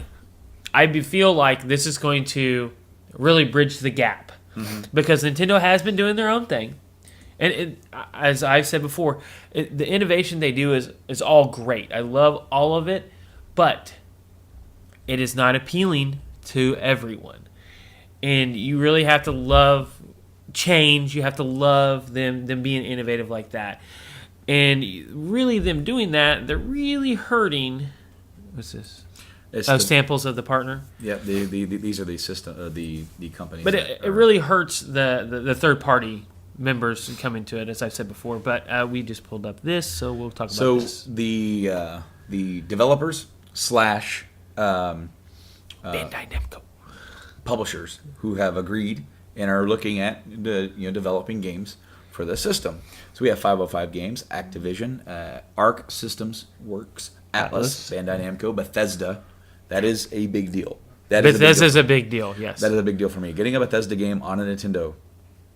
I feel like this is going to really bridge the gap. Mm-hmm. Because Nintendo has been doing their own thing. And as I've said before, the innovation they do is all great. I love all of it. But it is not appealing to everyone. And you really have to love change. You have to love them being innovative like that. And really them doing that, they're really hurting. What's this? Samples of the partner. Yeah, these are the system, the companies. But it really hurts the third party members coming to it, as I've said before. But we just pulled up this, so we'll talk about this. So the developers / Bandai Namco publishers who have agreed and are looking at developing games for the system. So we have 505 Games, Activision, Arc Systems Works, Atlas, Bandai Namco, Bethesda. That is a big deal. Bethesda is a big deal, yes. That is a big deal for me. Getting a Bethesda game on a Nintendo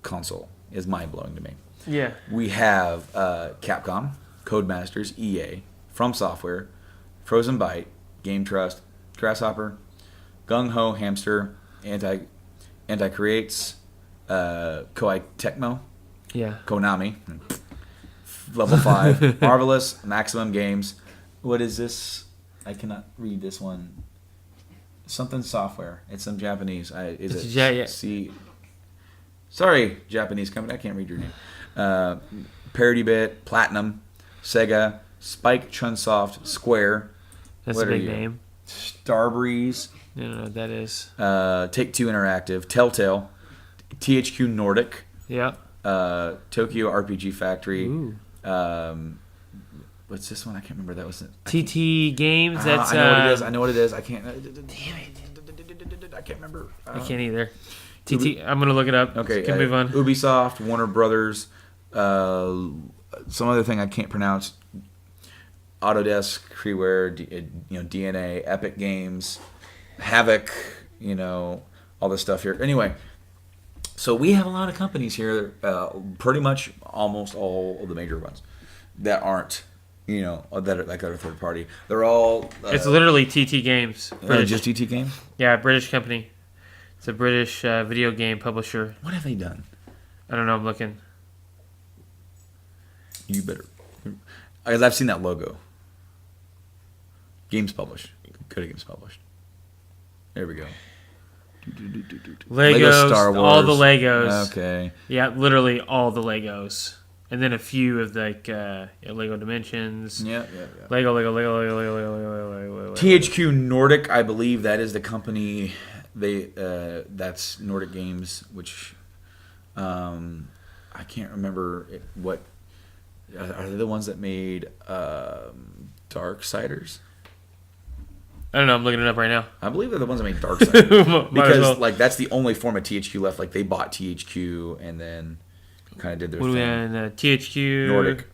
console is mind-blowing to me. Yeah. We have Capcom, Codemasters, EA, From Software, Frozen Byte, Game Trust, Grasshopper, Gung Ho Hamster, Anti Creates, Koei Tecmo, Konami, Level 5, Marvelous, Maximum Games. What is this? I cannot read this one. Something Software. It's some Japanese. See. Sorry, Japanese company. I can't read your name. Parody Bit, Platinum, Sega, Spike Chunsoft, Square. That's a big name. Starbreeze. I don't know what that is. Take-Two Interactive, Telltale, THQ Nordic. Yeah. Tokyo RPG Factory. Ooh. What's this one? I can't remember. That was it. TT Games. That's. I know what it is. I can't. Damn it! I can't remember. I can't either. TT. I'm gonna look it up. Okay. Can move on. Ubisoft, Warner Brothers, some other thing I can't pronounce. Autodesk, Freeware, DNA, Epic Games, Havoc, all this stuff here. Anyway, so we have a lot of companies here, pretty much almost all of the major ones that aren't, that are third party. They're all. It's literally TT Games. Just TT Games? Yeah, British company. It's a British video game publisher. What have they done? I don't know. I'm looking. You better. I've seen that logo. Games published. Go to Games published. There we go. Legos, Lego Star Wars. all the Legos. Okay. Yeah, literally all the Legos. And then a few of Lego Dimensions. Yeah. Lego. THQ Nordic, I believe that is the company. That's Nordic Games, which I can't remember what. Are they the ones that made Darksiders? I don't know. I'm looking it up right now. I believe they're the ones that made Darksiders because that's the only form of THQ left. Like they bought THQ and then kind of did their thing. THQ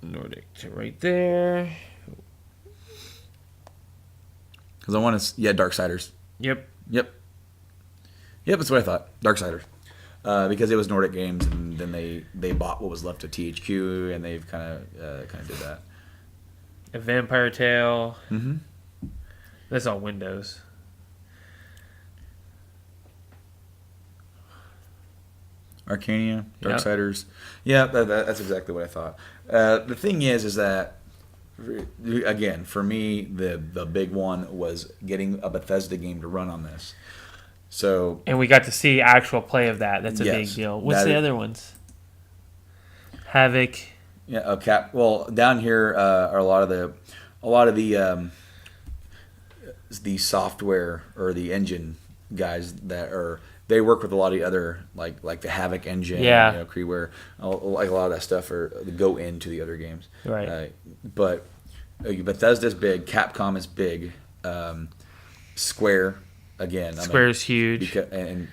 Nordic right there. Because I want to, Darksiders. Yep. That's what I thought. Darksiders. Because it was Nordic Games, and then they bought what was left of THQ, and they've kind of did that. A Vampire Tale. Mm-hmm. That's all Windows. Arcania, Darksiders. Yep. Yeah, that's exactly what I thought. The thing is that, again, for me, the big one was getting a Bethesda game to run on this. So, and we got to see actual play of that. That's a big deal. What's the other ones? Havoc. Yeah. Well, down here are a lot of the software or the engine guys they work with a lot of the other like the Havoc engine, Freeware, like a lot of that stuff go into the other games. Right. But Bethesda's big, Capcom is big, Square. Again, Square's huge, and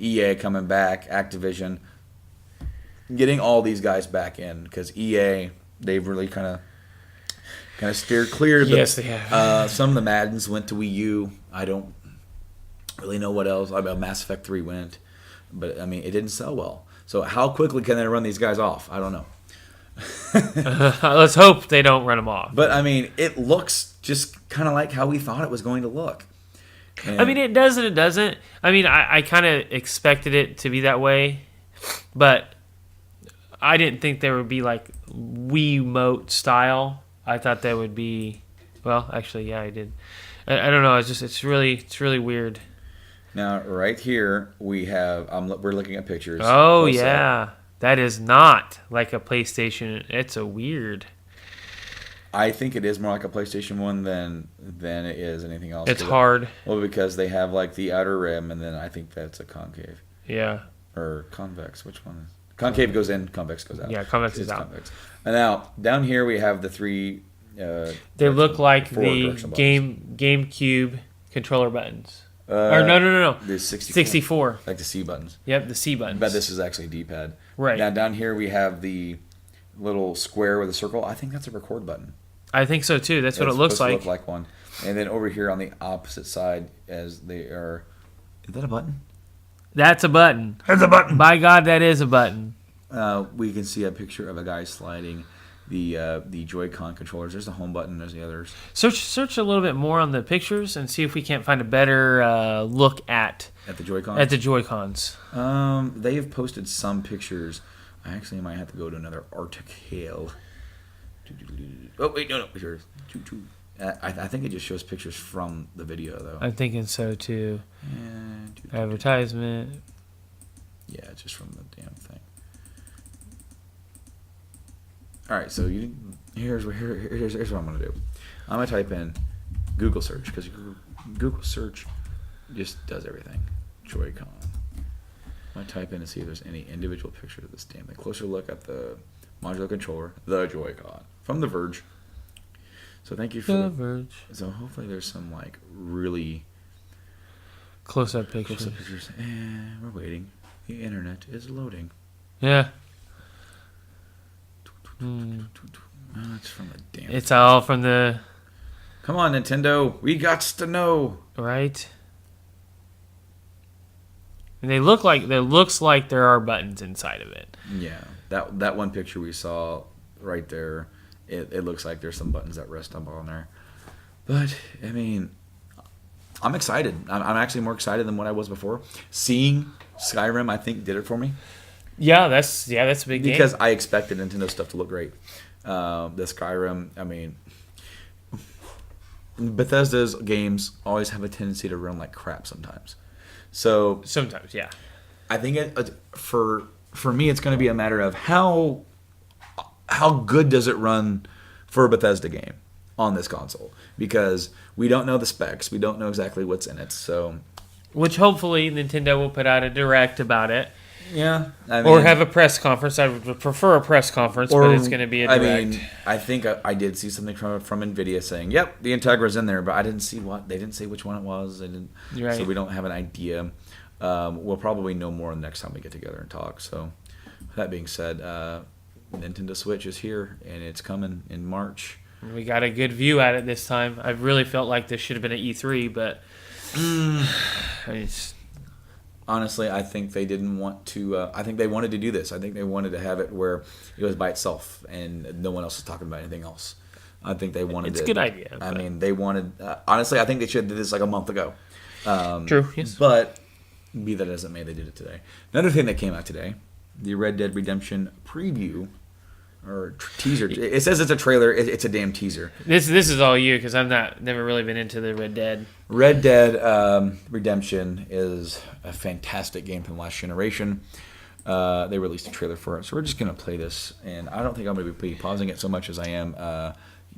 EA coming back, Activision, getting all these guys back in because EA they've really kind of steered clear. Yes, they have. Some of the Maddens went to Wii U. I don't really know what else. Mass Effect 3 went, but it didn't sell well. So how quickly can they run these guys off? I don't know. Let's hope they don't run them off. But it looks just kind of like how we thought it was going to look. And it does and it doesn't. I kind of expected it to be that way, but I didn't think there would be like Wiimote style. I thought there would be Well, actually, yeah, I did. I don't know. It's really weird. Now, right here we have. We're looking at pictures. Oh close yeah, up. that is not like a PlayStation. It's a weird. I think it is more like a PlayStation 1 than it is anything else. It's hard. Well, because they have like the outer rim, and then I think that's a concave. Yeah. Or convex. Which one is? Concave goes in, convex goes out. Yeah, convex is out. Convex. And now down here we have the three. They look like the GameCube controller buttons. Or no. The 64. 64. Like the C buttons. Yep, the C buttons. But this is actually a D-pad. Right. Now down here we have the little square with a circle. I think that's a record button. I think so too. That's what it looks like. Look like one. And then over here on the opposite side, as they are, is that a button? That's a button. That's a button. By God, that is a button. We can see a picture of a guy sliding the Joy-Con controllers. There's the home button. There's the others. Search a little bit more on the pictures and see if we can't find a better look at the Joy-Cons. At the Joy-Cons. They have posted some pictures. I actually might have to go to another article. Oh wait, no, here. I think it just shows pictures from the video though. I'm thinking so too. Advertisement. Yeah, it's just from the damn thing. All right, so here's what I'm gonna do. I'm gonna type in Google search because Google search just does everything. Joy-Con. I'm gonna type in and see if there's any individual pictures of this damn thing. Closer look at the modular controller, the Joy-Con from The Verge. So thank you for The Verge. So hopefully there's some like really close-up pictures. Close-up pictures. And we're waiting. The internet is loading. Yeah. It's from the damn. It's all from the. Come on, Nintendo. We got to know. Right. And they looks like there are buttons inside of it. Yeah, that one picture we saw right there, it looks like there's some buttons that rest up on there. But I mean, I'm excited. I'm actually more excited than what I was before. Seeing Skyrim, I think, did it for me. Yeah, that's a big game. Because I expected Nintendo stuff to look great. The Skyrim, I mean, Bethesda's games always have a tendency to run like crap sometimes. So sometimes, yeah. I think for me, it's going to be a matter of how good does it run for a Bethesda game on this console, because we don't know the specs, we don't know exactly what's in it. So, which hopefully Nintendo will put out a direct about it. Yeah, I mean, or have a press conference. I would prefer a press conference, but it's going to be a direct. I mean, I think I did see something from Nvidia saying, "Yep, the Integra's in there," but I didn't see what they didn't say which one it was. They didn't, right. So we don't have an idea. We'll probably know more the next time we get together and talk. So, that being said, Nintendo Switch is here and it's coming in March. We got a good view at it this time. I really felt like this should have been at E3, but honestly, I think they didn't want to. I think they wanted to do this. I think they wanted to have it where it was by itself and no one else is talking about anything else. I think they wanted. It's a good idea. I mean, they wanted. Honestly, I think they should have did this like a month ago. True. Yes. But be that as it may, they did it today. Another thing that came out today, the Red Dead Redemption preview. Or teaser. It says it's a trailer. It's a damn teaser. This is all you because I've never really been into the Red Dead. Red Dead Redemption is a fantastic game from last generation. They released a trailer for it, so we're just gonna play this. And I don't think I'm gonna be pausing it so much as I am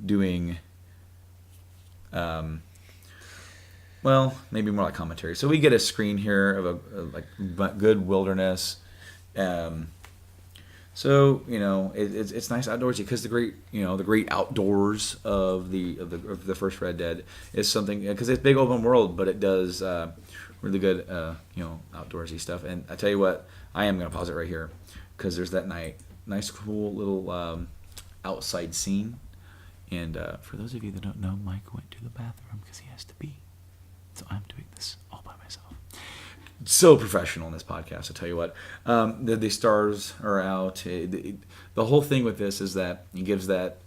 doing. Well, maybe more like commentary. So we get a screen here of a good wilderness. So it's nice outdoorsy because the great outdoors of the first Red Dead is something, because it's big open world, but it does really good outdoorsy stuff. And I tell you what, I am gonna pause it right here because there's that nice cool little outside scene. And for those of you that don't know, Mike went to the bathroom because he has to pee, so I'm doing this all by myself. So professional in this podcast, I'll tell you what. The stars are out. The whole thing with this is that it gives that.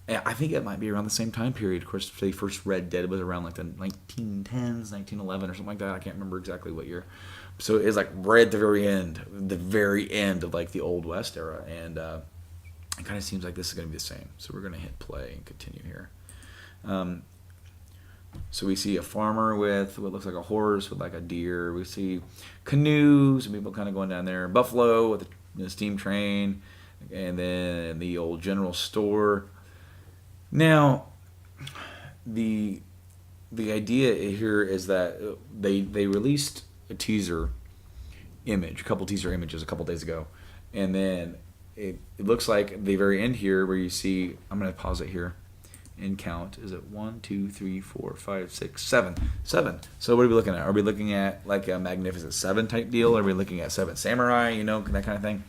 I think it might be around the same time period. Of course, the first Red Dead was around like the 1910s, 1911 or something like that. I can't remember exactly what year. So it's like right at the very end of like the Old West era. And it kind of seems like this is going to be the same. So we're going to hit play and continue here. So we see a farmer with what looks like a horse with like a deer. We see canoes and people kind of going down there. Buffalo with a steam train, and then the old general store. Now, the idea here is that they released a teaser image, a couple teaser images a couple days ago, and then it looks like the very end here where you see. I'm going to pause it here. And count. Is it 1, 2, 3, 4, 5, 6, 7? 7. So what are we looking at? Are we looking at like a Magnificent Seven type deal? Are we looking at Seven Samurai? That kind of thing.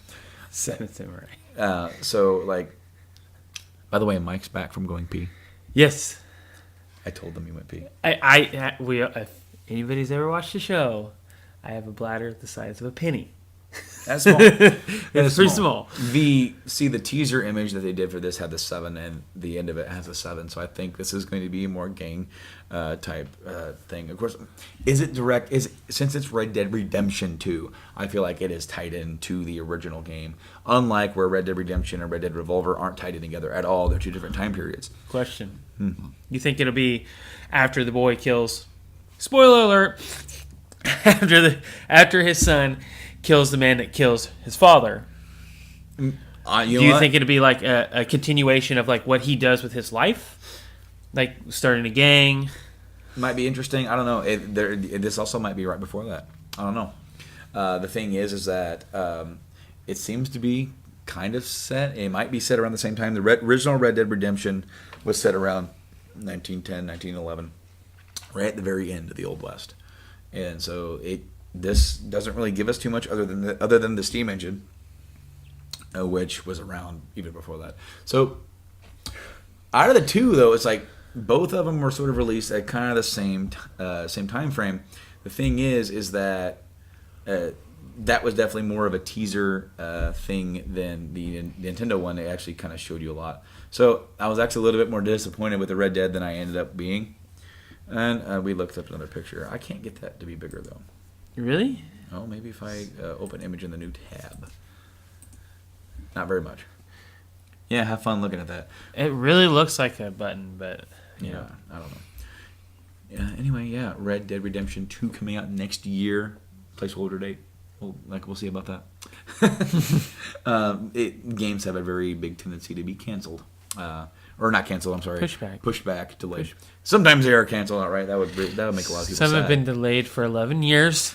Seven Samurai. So like, by the way, Mike's back from going pee. Yes. I told them he went pee. If anybody's ever watched the show, I have a bladder the size of a penny. That's small. It's pretty small. The teaser image that they did for this had the 7, and the end of it has a 7. So I think this is going to be a more gang type thing. Of course, is it direct? Since it's Red Dead Redemption 2, I feel like it is tied into the original game. Unlike where Red Dead Redemption and Red Dead Revolver aren't tied in together at all. They're 2 different time periods. Question: You think it'll be after the boy kills? Spoiler alert! After his son kills the man that kills his father. Do you think it'd be like a continuation of like what he does with his life, like starting a gang? Might be interesting. I don't know. This also might be right before that. I don't know. The thing is that it seems to be kind of set. It might be set around the same time. The original Red Dead Redemption was set around 1910, 1911, right at the very end of the Old West, and so this doesn't really give us too much other than the steam engine, which was around even before that. So out of the 2, though, it's like both of them were sort of released at kind of the same time frame. The thing is that that was definitely more of a teaser thing than the Nintendo one. It actually kind of showed you a lot. So I was actually a little bit more disappointed with the Red Dead than I ended up being. And we looked up another picture. I can't get that to be bigger, though. Really? Oh, maybe if I open image in the new tab. Not very much. Yeah, have fun looking at that. It really looks like a button, but you know. I don't know. Yeah. Anyway, yeah, Red Dead Redemption 2 coming out next year. Placeholder date. We'll see about that. Games have a very big tendency to be canceled. Or not canceled, I'm sorry. Pushed back, delayed. Sometimes they are canceled outright. That would make a lot of people sad. Some have been delayed for 11 years.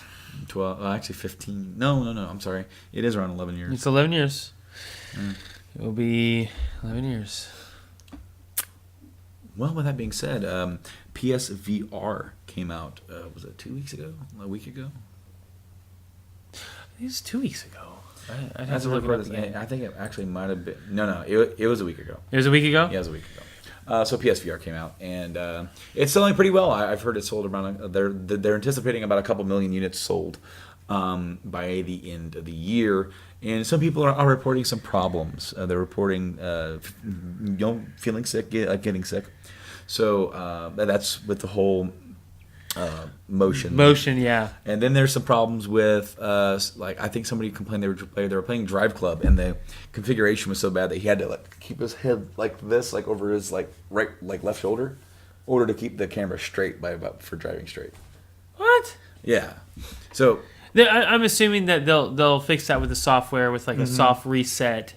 12, actually 15. No, I'm sorry. It is around 11 years. It's 11 years. It will be 11 years. Well, with that being said, PSVR came out, was it 2 weeks ago? A week ago? I think it was 2 weeks ago. I'd have That's to look it up again. I think it actually might have been. No, it was a week ago. It was a week ago? Yeah, it was a week ago. So PSVR came out, and it's selling pretty well. I've heard it sold around. They're anticipating about a couple million units sold by the end of the year. And some people are reporting some problems. They're reporting feeling sick, getting sick. So that's with the whole motion. Motion, yeah. And then there's some problems with, I think somebody complained they were playing Drive Club, and the configuration was so bad that he had to keep his head like this, over his right left shoulder, in order to keep the camera straight for driving straight. What? Yeah. So I'm assuming that they'll fix that with the software with a soft reset.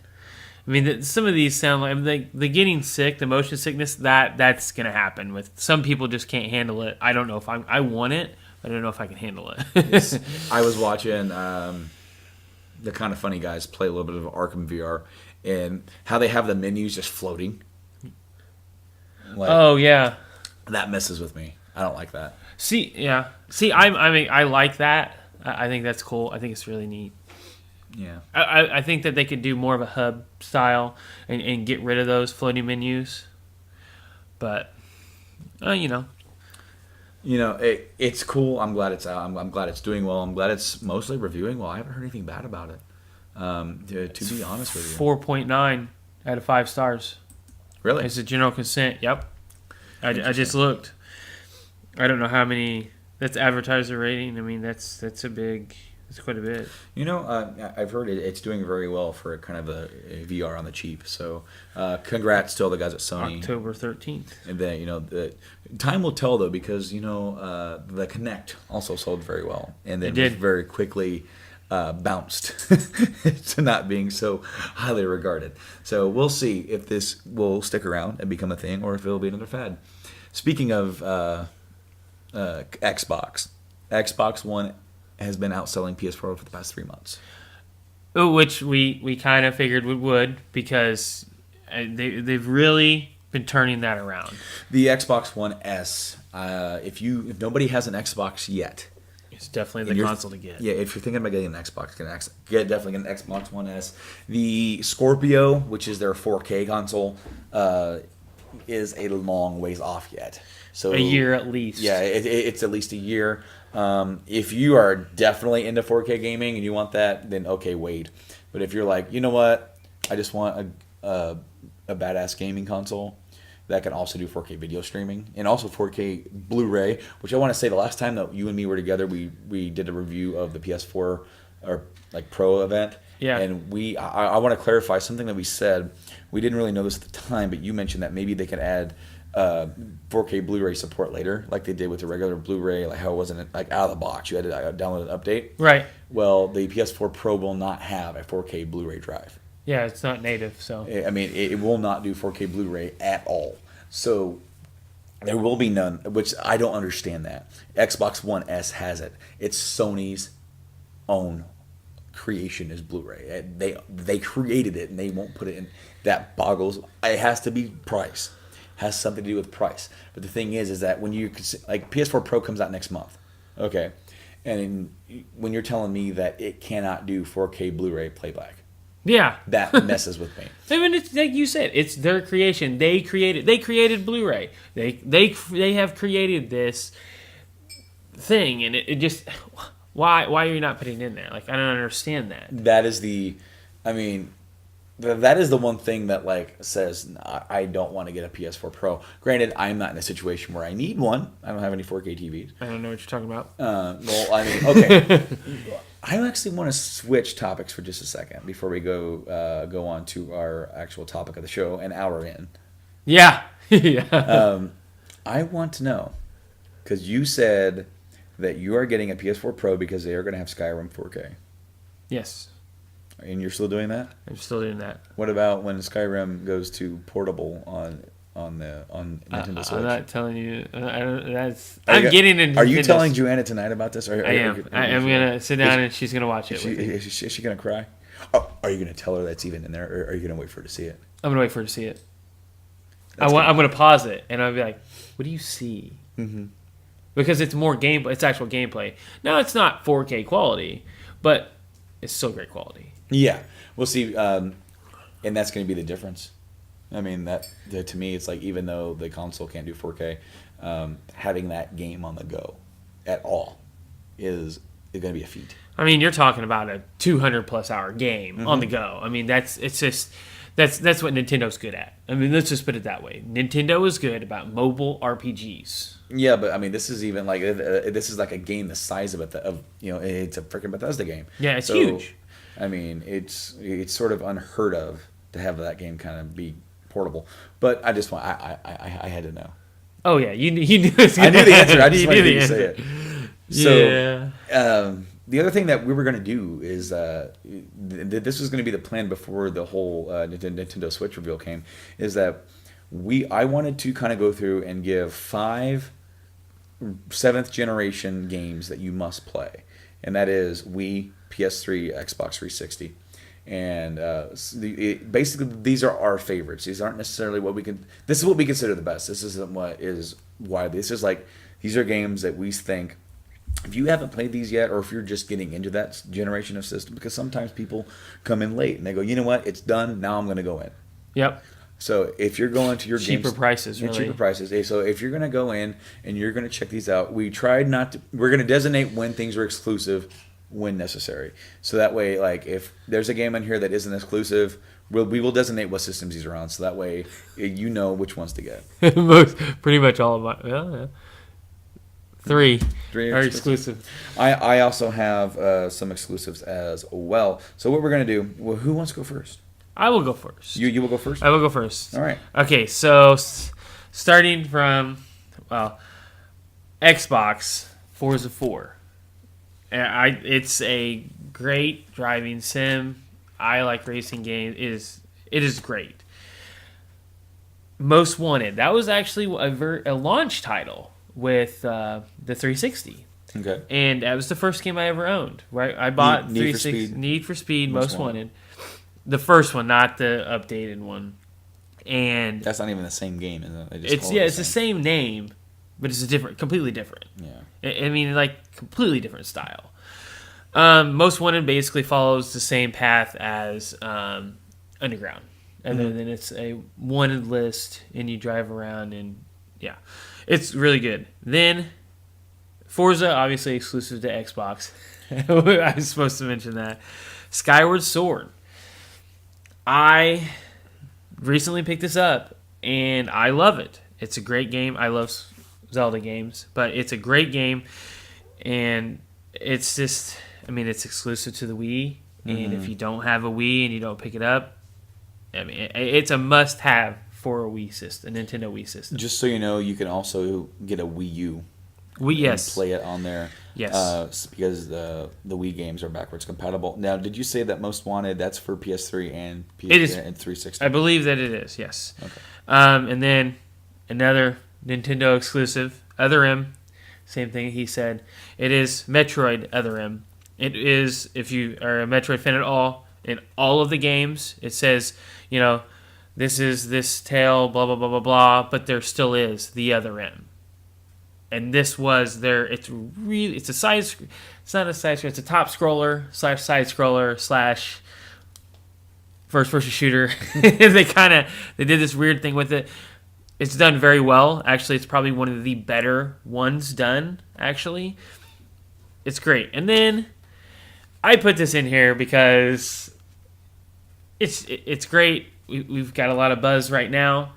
I mean, some of these sound like the getting sick, the motion sickness. That's gonna happen with some people. Just can't handle it. I don't know if I want it, but I don't know if I can handle it. I was watching the Kind of Funny guys play a little bit of Arkham VR, and how they have the menus just floating. Oh yeah, that messes with me. I don't like that. See, I like that. I think that's cool. I think it's really neat. Yeah, I think that they could do more of a hub style and get rid of those floating menus. But, it's cool. I'm glad it's out. I'm glad it's doing well. I'm glad it's mostly reviewing well. I haven't heard anything bad about it. To be honest with you, 4.9 out of 5 stars. Really? It's a general consent. Yep. I just looked. I don't know how many. That's advertiser rating. I mean, that's a big It's quite a bit. I've heard it's doing very well for kind of a VR on the cheap. So, congrats to all the guys at Sony. October 13th. And then the time will tell though, because the Kinect also sold very well, and then was very quickly bounced to not being so highly regarded. So we'll see if this will stick around and become a thing, or if it'll be another fad. Speaking of Xbox One has been outselling PS4 for the past 3 months. Which we kind of figured we would, because they've really been turning that around. The Xbox One S, if nobody has an Xbox yet, it's definitely the console to get. Yeah, if you're thinking about getting an Xbox, definitely get an Xbox One S. The Scorpio, which is their 4K console, is a long ways off yet. So a year at least. Yeah, it's at least a year. If you are definitely into 4K gaming and you want that, then okay, wait. But if you're like, you know what, I just want a badass gaming console that can also do 4K video streaming and also 4K Blu-ray, which I want to say the last time that you and me were together, we did a review of the PS4 or like Pro event. Yeah. And I want to clarify something that we said. We didn't really know this at the time, but you mentioned that maybe they could add 4K Blu-ray support later, like they did with the regular Blu-ray, like how it wasn't like out of the box. You had to download an update. Right. Well, the PS4 Pro will not have a 4K Blu-ray drive. Yeah, it's not native, so. I mean, it will not do 4K Blu-ray at all. So there will be none, which I don't understand that. Xbox One S has it. It's Sony's own creation is Blu-ray. They created it, and they won't put it in. That boggles. It has to be price. Has something to do with price. But the thing is that when you like PS4 Pro comes out next month, okay, and when you're telling me that it cannot do 4K Blu-ray playback, yeah, that messes with me. I mean, it's like you said, it's their creation. They created Blu-ray. They have created this thing, and it just why are you not putting it in there? Like, I don't understand that. That is that is the one thing that like says I don't want to get a PS4 Pro. Granted, I'm not in a situation where I need one. I don't have any 4K TVs. I don't know what you're talking about. Well, I mean, okay. I actually want to switch topics for just a second before we go on to our actual topic of the show, an hour in. Yeah. Yeah. I want to know, because you said that you are getting a PS4 Pro because they are going to have Skyrim 4K. Yes. And you're still doing that? I'm still doing that. What about when Skyrim goes to portable on Nintendo Switch? I'm not telling you. I'm getting into. Are you telling Joanna tonight about this? I am. I'm gonna sit down and she's gonna watch it. Is she gonna cry? Oh, are you gonna tell her that's even in there, or are you gonna wait for her to see it? I'm gonna wait for her to see it. I'm gonna pause it and I'll be like, "What do you see?" Mm-hmm. Because it's more gameplay. It's actual gameplay. Now it's not 4K quality, but it's still great quality. Yeah, we'll see, and that's going to be the difference. I mean, that to me, it's like even though the console can't do 4K, having that game on the go at all is going to be a feat. I mean, you're talking about a 200+ hour game on the go. I mean, that's what Nintendo's good at. I mean, let's just put it that way. Nintendo is good about mobile RPGs. Yeah, but I mean, this is even like this is like a game the size of it's a freaking Bethesda game. Yeah, it's huge. I mean, it's sort of unheard of to have that game kind of be portable. But I just I had to know. Oh yeah, you knew it. I knew the answer. I just wanted you to say it. So, yeah. The other thing that we were going to do is this was going to be the plan before the whole Nintendo Switch reveal came. Is that I wanted to kind of go through and give 5 7th generation games that you must play, and that is Wii, PS3, Xbox 360, and basically these are our favorites. These aren't necessarily this is what we consider the best. This isn't what is widely. This is like these are games that we think if you haven't played these yet, or if you're just getting into that generation of system, because sometimes people come in late and they go, you know what, it's done. Now I'm going to go in. Yep. So if you're going to your cheaper prices, really. Cheaper prices. So if you're going to go in and you're going to check these out, we're going to designate when things are exclusive when necessary. So that way, like if there's a game on here that isn't exclusive, we will designate what systems these are on. So that way, you know which ones to get. Pretty much all of my. Yeah. 3 3 are exclusive. I also have some exclusives as well. So what we're going to do, well, who wants to go first? I will go first. You will go first? I will go first. All right. Okay, so starting from, Xbox, Forza 4. It's a great driving sim. I like racing games. It is great. Most Wanted. That was actually a launch title with the 360. Okay. And that was the first game I ever owned. Right, I bought Need for Speed, Most Wanted. The first one, not the updated one. And that's not even the same game, is it? It's the same name, but it's completely different. Yeah. I mean, like, completely different style. Most Wanted basically follows the same path as Underground. And then it's a wanted list, and you drive around, and yeah. It's really good. Then, Forza, obviously exclusive to Xbox. I was supposed to mention that. Skyward Sword. I recently picked this up, and I love it. It's a great game. I love Zelda games, but it's a great game, and it's just, I mean, it's exclusive to the Wii, and if you don't have a Wii and you don't pick it up, I mean, it's a must-have for a Wii system, a Nintendo Wii system. Just so you know, you can also get a Wii U. Yes. Play it on there. Yes. Because the Wii games are backwards compatible. Now, did you say that Most Wanted, that's for PS3 and it is, and 360? I believe that it is, yes. Okay. And then another Nintendo exclusive, Other M. Same thing he said. It is Metroid Other M. It is, if you are a Metroid fan at all, in all of the games, it says, this is this tale, blah, blah, blah, blah, blah, but there still is the Other M. And this was it's a side, it's not a side scroller, it's a top scroller, / side scroller / first person shooter. They did this weird thing with it. It's done very well. Actually, it's probably one of the better ones done, actually. It's great. And then I put this in here because it's great. We've got a lot of buzz right now.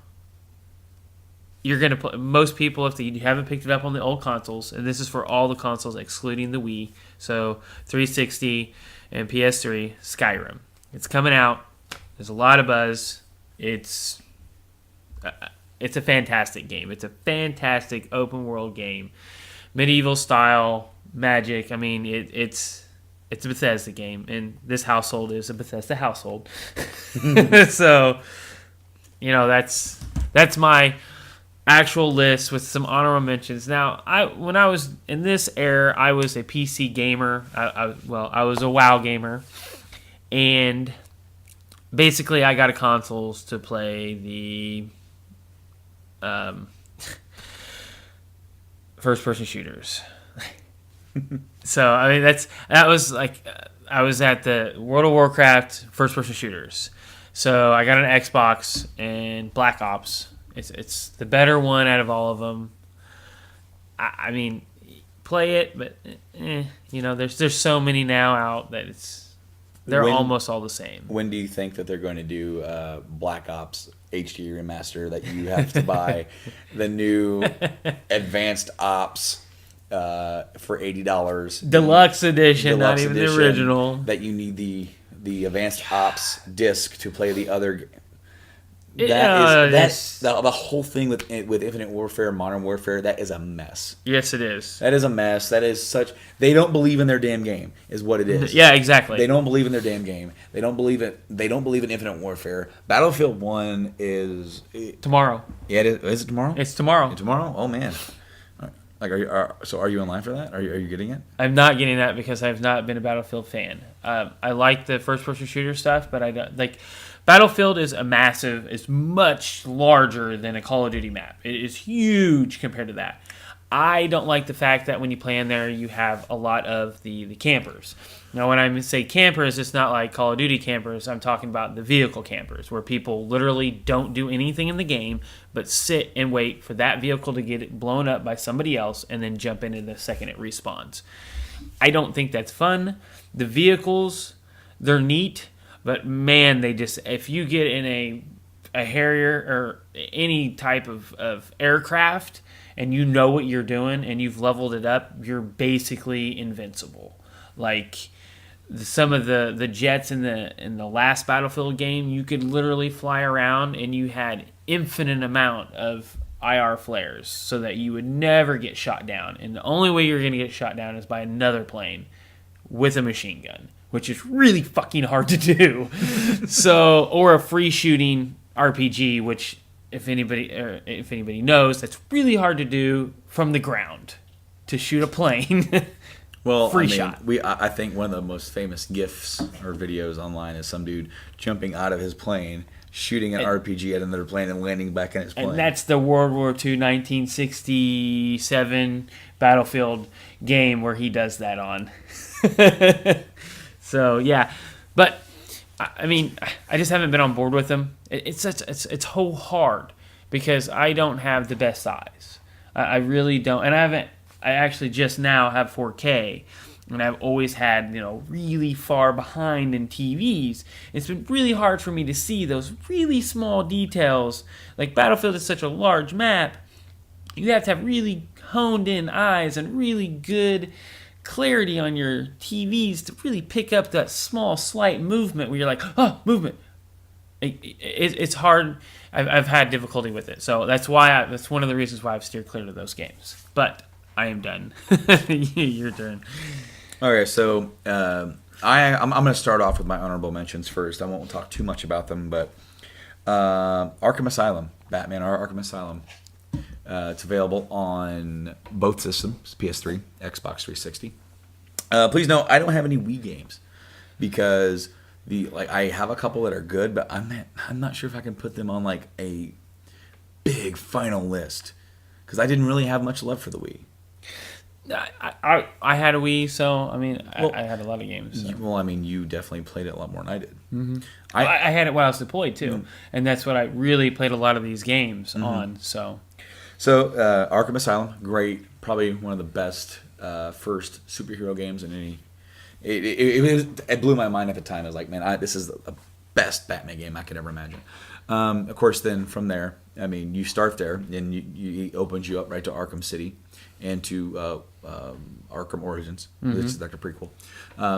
You're going to put most people, if you haven't picked it up on the old consoles, and this is for all the consoles excluding the Wii, so 360 and PS3, Skyrim. It's coming out. There's a lot of buzz. It's a fantastic game. It's a fantastic open world game, medieval style magic. I mean, it's a Bethesda game, and this household is a Bethesda household. So, that's my actual list with some honorable mentions. Now, when I was in this era, I was a PC gamer. I was a WoW gamer, and basically, I got a consoles to play the first-person shooters. So, I mean, that was like I was at the World of Warcraft first-person shooters. So I got an Xbox and Black Ops. It's the better one out of all of them. I mean, play it, but there's so many now out that they're almost all the same. When do you think that they're going to do Black Ops HD remaster, that you have to buy the new Advanced Ops for $80? Deluxe edition, not even the original. That you need the Advanced Ops disc to play the other. The whole thing with Infinite Warfare, Modern Warfare, that is a mess. Yes, it is. That is a mess. That is such. They don't believe in their damn game, is what it is. Yeah, exactly. They don't believe in their damn game. They don't believe it. They don't believe in Infinite Warfare. Battlefield 1 is tomorrow. Yeah, is it tomorrow? It's tomorrow. Tomorrow? Oh man. Like, are you in line for that? Are you getting it? I'm not getting that because I've not been a Battlefield fan. I like the first-person shooter stuff, but I don't like. Battlefield is it's much larger than a Call of Duty map. It is huge compared to that. I don't like the fact that when you play in there, you have a lot of the campers. Now, when I say campers, it's not like Call of Duty campers. I'm talking about the vehicle campers, where people literally don't do anything in the game but sit and wait for that vehicle to get blown up by somebody else and then jump in the second it respawns. I don't think that's fun. The vehicles, they're neat, but man, if you get in a Harrier or any type of aircraft, and you know what you're doing, and you've leveled it up, you're basically invincible. Like some of the jets in the last Battlefield game, you could literally fly around, and you had infinite amount of IR flares, so that you would never get shot down. And the only way you're going to get shot down is by another plane with a machine gun, which is really fucking hard to do. So, or a free shooting RPG, which if anybody knows, that's really hard to do from the ground, to shoot a plane. Well, free shot. I think one of the most famous GIFs or videos online is some dude jumping out of his plane, shooting an RPG at another plane, and landing back in his plane. And that's the World War II 1967 Battlefield game where he does that on. So, yeah. But, I mean, I just haven't been on board with them. It's so hard because I don't have the best eyes. I really don't. And I actually just now have 4K. And I've always had, really far behind in TVs. It's been really hard for me to see those really small details. Like Battlefield is such a large map. You have to have really honed in eyes and really good clarity on your TVs to really pick up that small, slight movement where you're like, oh, movement. It's hard. I've had difficulty with it. So that's one of the reasons why I've steered clear of those games. But I am done. Your turn. Okay, so I'm going to start off with my honorable mentions first. I won't talk too much about them, but Arkham Asylum, Batman Arkham Asylum. It's available on both systems, PS3, Xbox 360. Please note, I don't have any Wii games because I have a couple that are good, but I'm not sure if I can put them on like a big final list because I didn't really have much love for the Wii. I had a Wii, so I had a lot of games. So. Well, you definitely played it a lot more than I did. Mm-hmm. I had it while I was deployed too, mm-hmm. and that's what I really played a lot of these games mm-hmm. on. So Arkham Asylum, great, probably one of the best first superhero games in any. It blew my mind at the time. I was like, man, this is the best Batman game I could ever imagine. Of course, then from there, you start there, and it opens you up right to Arkham City and to Arkham Origins. Mm-hmm. This is like a prequel.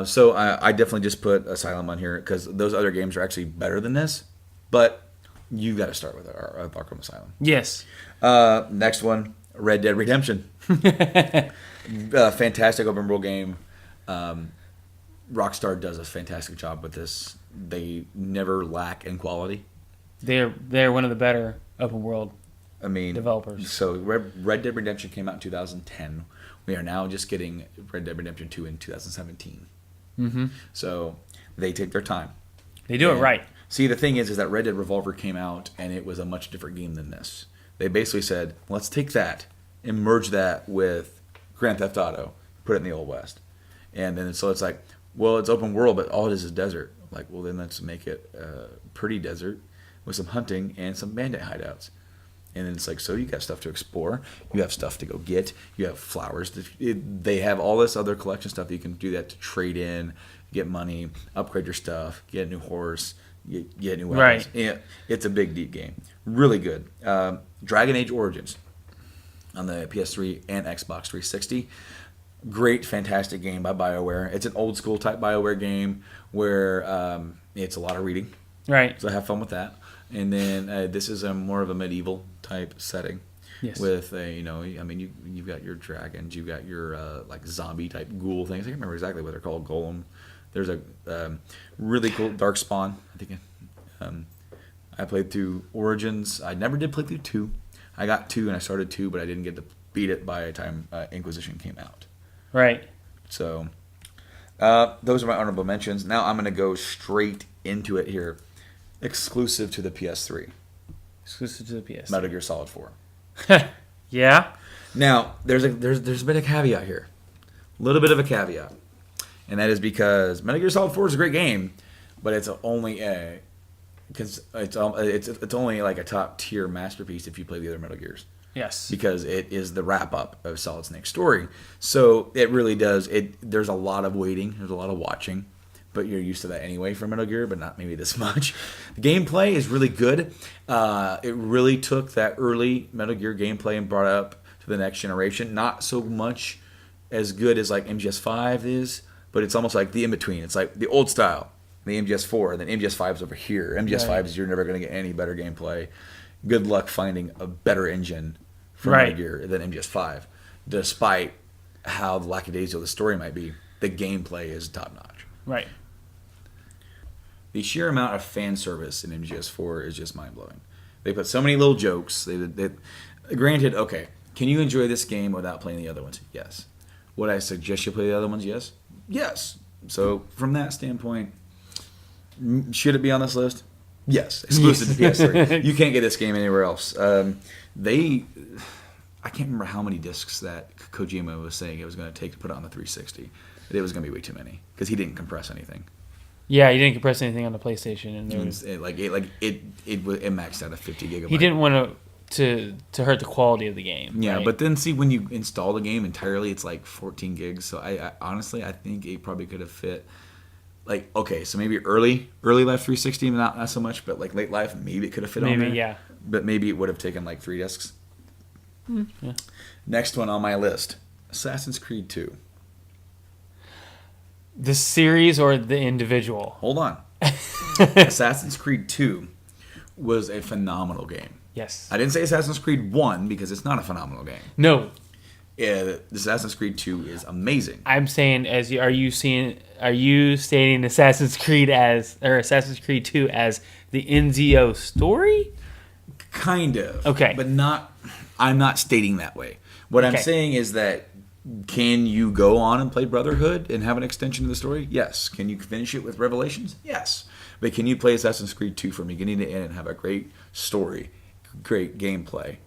So I definitely just put Asylum on here because those other games are actually better than this. But you got to start with Arkham Asylum. Yes. Next one, Red Dead Redemption. Fantastic open world game. Rockstar does a fantastic job with this. They never lack in quality. They're one of the better open world developers. So Red Dead Redemption came out in 2010. We are now just getting Red Dead Redemption 2 in 2017. Mm-hmm. So they take their time. They do it right. See, the thing is that Red Dead Revolver came out and it was a much different game than this. They basically said, let's take that and merge that with Grand Theft Auto, put it in the Old West. And then so it's like, well, it's open world, but all it is desert. Like, well, then let's make it pretty desert with some hunting and some bandit hideouts. And then it's like, so you got stuff to explore. You have stuff to go get. You have flowers. They have all this other collection stuff that you can do that to trade in, get money, upgrade your stuff, get a new horse, get new weapons. Right. Yeah, it's a big, deep game. Really good. Dragon Age Origins on the PS3 and Xbox 360. Great, fantastic game by BioWare. It's an old school type BioWare game where it's a lot of reading. Right. So have fun with that. And then this is a more of a medieval type setting. Yes. With you've got your dragons, you've got your like zombie type ghoul things. I can't remember exactly what they're called. Golem. There's a really cool Darkspawn. I think I played through Origins. I never did play through 2. I got 2 and I started 2, but I didn't get to beat it by the time Inquisition came out. Right. So those are my honorable mentions. Now I'm going to go straight into it here. Exclusive to the PS3. Exclusive to the PS3. Metal Gear Solid 4. Yeah. Now there's been a caveat here, a little bit of a caveat, and that is because Metal Gear Solid 4 is a great game, but it's only it's only like a top tier masterpiece if you play the other Metal Gears. Yes. Because it is the wrap up of Solid Snake's story. So it really does. There's a lot of waiting. There's a lot of watching. but you're used to that anyway for Metal Gear, but not maybe this much. The gameplay is really good. It really took that early Metal Gear gameplay and brought it up to the next generation. Not so much as good as like MGS5 is, but it's almost like the in-between. It's like the old style, the MGS4, and then MGS5 is over here. MGS5 is you're never going to get any better gameplay. Good luck finding a better engine for Metal Gear than MGS5. Despite how lackadaisical the story might be, the gameplay is top-notch. Right. The sheer amount of fan service in MGS4 is just mind-blowing. They put so many little jokes. Granted, okay, can you enjoy this game without playing the other ones? Yes. Would I suggest you play the other ones? Yes. Yes. So from that standpoint, should it be on this list? Yes. Exclusive to PS3. You can't get this game anywhere else. I can't remember how many discs that Kojima was saying it was going to take to put it on the 360. It was going to be way too many because he didn't compress anything. Yeah, he didn't compress anything on the PlayStation, and it maxed out at 50 gigabytes. He didn't want to hurt the quality of the game. Yeah, right? But then see when you install the game entirely, it's like 14 gigs. So I honestly think it probably could have fit. Like, okay, so maybe early life 360, not so much, but like late life, maybe it could have fit on there. Yeah. But maybe it would have taken like 3 discs. Yeah. Next one on my list, Assassin's Creed 2. The series or the individual? Hold on. Assassin's Creed 2 was a phenomenal game. Yes. I didn't say Assassin's Creed 1 because it's not a phenomenal game. No. Assassin's Creed 2 is amazing. I'm saying, are you stating Assassin's Creed 2 as the Ezio story? Kind of. Okay. But I'm not stating that way. What I'm saying is that can you go on and play Brotherhood and have an extension of the story? Yes. Can you finish it with Revelations? Yes. But can you play Assassin's Creed 2 from beginning to end and have a great story, great gameplay?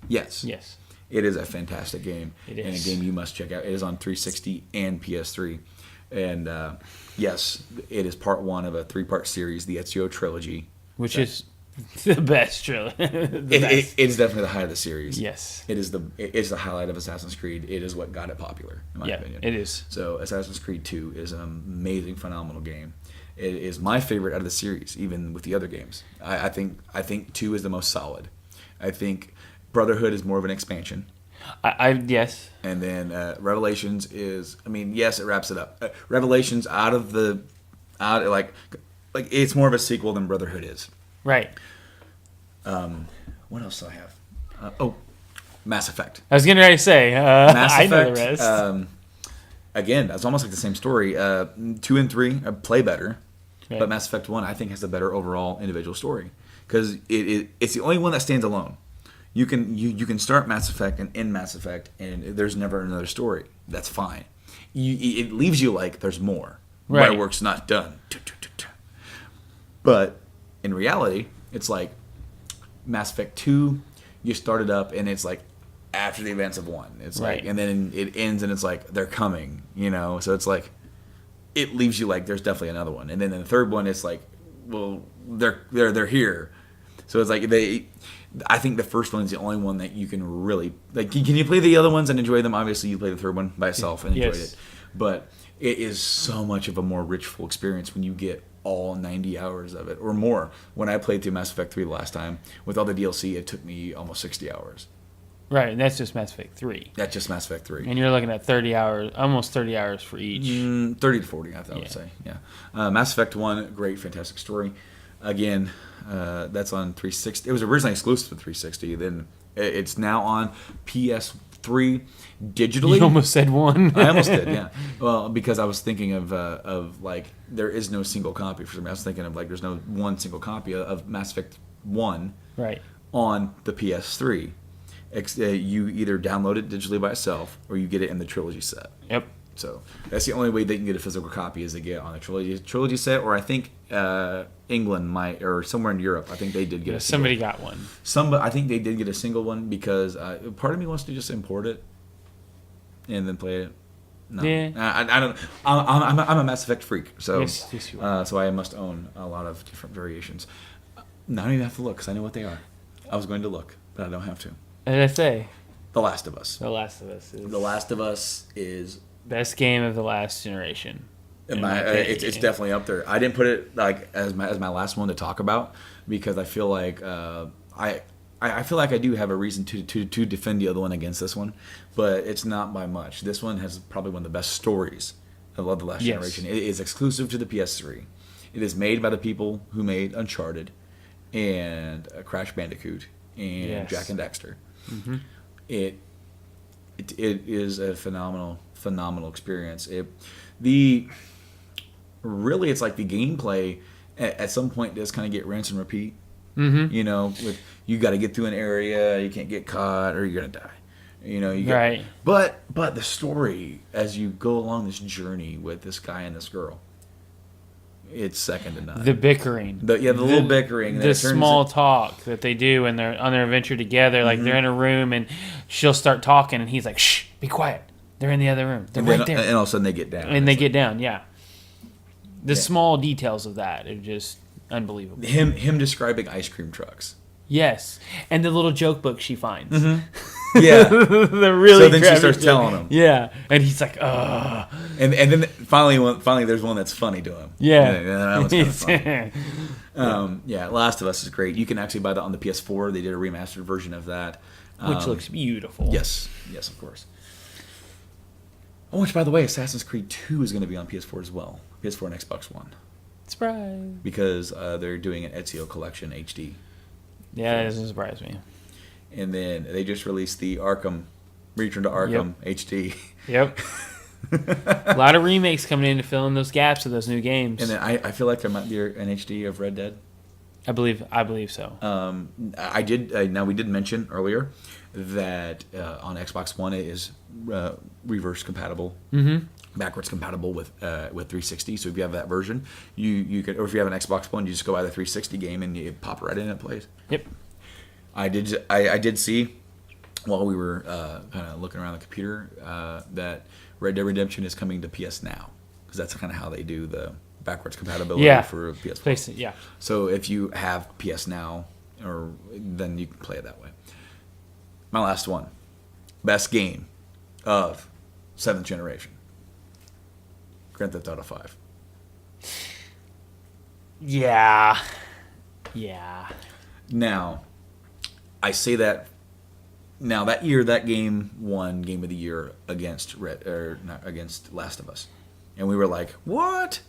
Yes. Yes. It is a fantastic game. It is. And a game you must check out. It is on 360 and PS3. And yes, it is part 1 of a 3-part series, the Ezio trilogy. Which is the best trilogy. It is definitely the height of the series. Yes. It is the highlight of Assassin's Creed. It is what got it popular, in my opinion. It is. So Assassin's Creed 2 is an amazing, phenomenal game. It is my favorite out of the series, even with the other games. I think 2 is the most solid. I think Brotherhood is more of an expansion. Yes. And then Revelations is, yes, it wraps it up. Revelations it's more of a sequel than Brotherhood is. Right. What else do I have? Mass Effect. I was getting ready to say, Mass Effect, I know the rest. Again, that's almost like the same story. 2 and 3 play better, but Mass Effect 1 I think has the better overall individual story because it's the only one that stands alone. You can start Mass Effect and end Mass Effect, and there's never another story. That's fine. It leaves you like there's more. Right. My work's not done. But in reality, it's like Mass Effect 2, you start it up, and it's like after the events of 1. It's like, and then it ends, and it's like they're coming, So it's like it leaves you like there's definitely another one, and then in the third one, it's like, well, they're here. So it's like I think the first one is the only one that you can really like. Can you play the other ones and enjoy them? Obviously, you play the third one by itself and enjoyed it, but it is so much of a more rich, full experience when you get all 90 hours of it or more. When I played through Mass Effect 3 the last time with all the DLC, it took me almost 60 hours. Right, and that's just Mass Effect 3. That's just Mass Effect 3. And you're looking at 30 hours, almost 30 hours for each. 30 to 40, I would say. Yeah. Mass Effect 1, great, fantastic story. Again, that's on 360. It was originally exclusive to 360. Then it's now on PS3 digitally. You almost said 1. I almost did, yeah. Well, because I was thinking of like there is no single copy for me. I was thinking of like there's no one single copy of Mass Effect 1 on the PS3. You either download it digitally by itself or you get it in the trilogy set. Yep. So that's the only way they can get a physical copy is they get it on a trilogy set, or I think England might, or somewhere in Europe. I think they did get a single. Somebody got one. I think they did get a single one because part of me wants to just import it and then play it. No, I don't. I'm a Mass Effect freak, so yes, you are. So I must own a lot of different variations. Now I don't even have to look because I know what they are. I was going to look, but I don't have to. What did I say? The Last of Us. The Last of Us. The Last of Us is best game of the last generation. It's definitely up there. I didn't put it like as my last one to talk about because I feel like I feel like I do have a reason to defend the other one against this one, but it's not by much. This one has probably one of the best stories of the last generation. It is exclusive to the PS3. It is made by the people who made Uncharted and Crash Bandicoot and Jack and Daxter. Mm-hmm. It is a phenomenal experience. Really it's like the gameplay at some point does kind of get rinse and repeat. Mm-hmm. You know, you got to get through an area, you can't get caught, or you're gonna die. You know, right. But the story as you go along this journey with this guy and this girl, it's second to none. The bickering, the little bickering, the small talk that they do when they're on their adventure together. Like they're in a room and she'll start talking, and he's like, "Shh, be quiet. They're in the other room. They're right there." And all of a sudden they get down. And they get down. Yeah. The small details of that are just unbelievable. Him describing ice cream trucks. Yes, and the little joke book she finds. Mm-hmm. Yeah, the really. So then she starts telling him. Yeah, and he's like, "Ugh." And then finally, there's one that's funny to him. Yeah, that one's kind of funny. Last of Us is great. You can actually buy that on the PS4. They did a remastered version of that, which looks beautiful. Yes, of course. Oh, which by the way, Assassin's Creed 2 is going to be on PS4 as well. PS4 and Xbox One. Surprise! Because they're doing an Ezio Collection HD. Yeah, that doesn't surprise me. And then they just released the Return to Arkham HD. Yep. A lot of remakes coming in to fill in those gaps of those new games. And then I feel like there might be an HD of Red Dead. I believe so. I did. Now we did mention earlier that on Xbox One it is reverse compatible. Mm-hmm. Backwards compatible with 360. So if you have that version, you could, or if you have an Xbox One, you just go buy the 360 game and you pop it right in and it plays. Yep. I did see while we were kind of looking around the computer that Red Dead Redemption is coming to PS Now, because that's kind of how they do the backwards compatibility for PS4. Yeah. So if you have PS Now, then you can play it that way. My last one, best game of 7th generation. Grand Theft Auto 5. Yeah. Now, I say that. Now that year, that game won Game of the Year against against Last of Us, and we were like, "What?"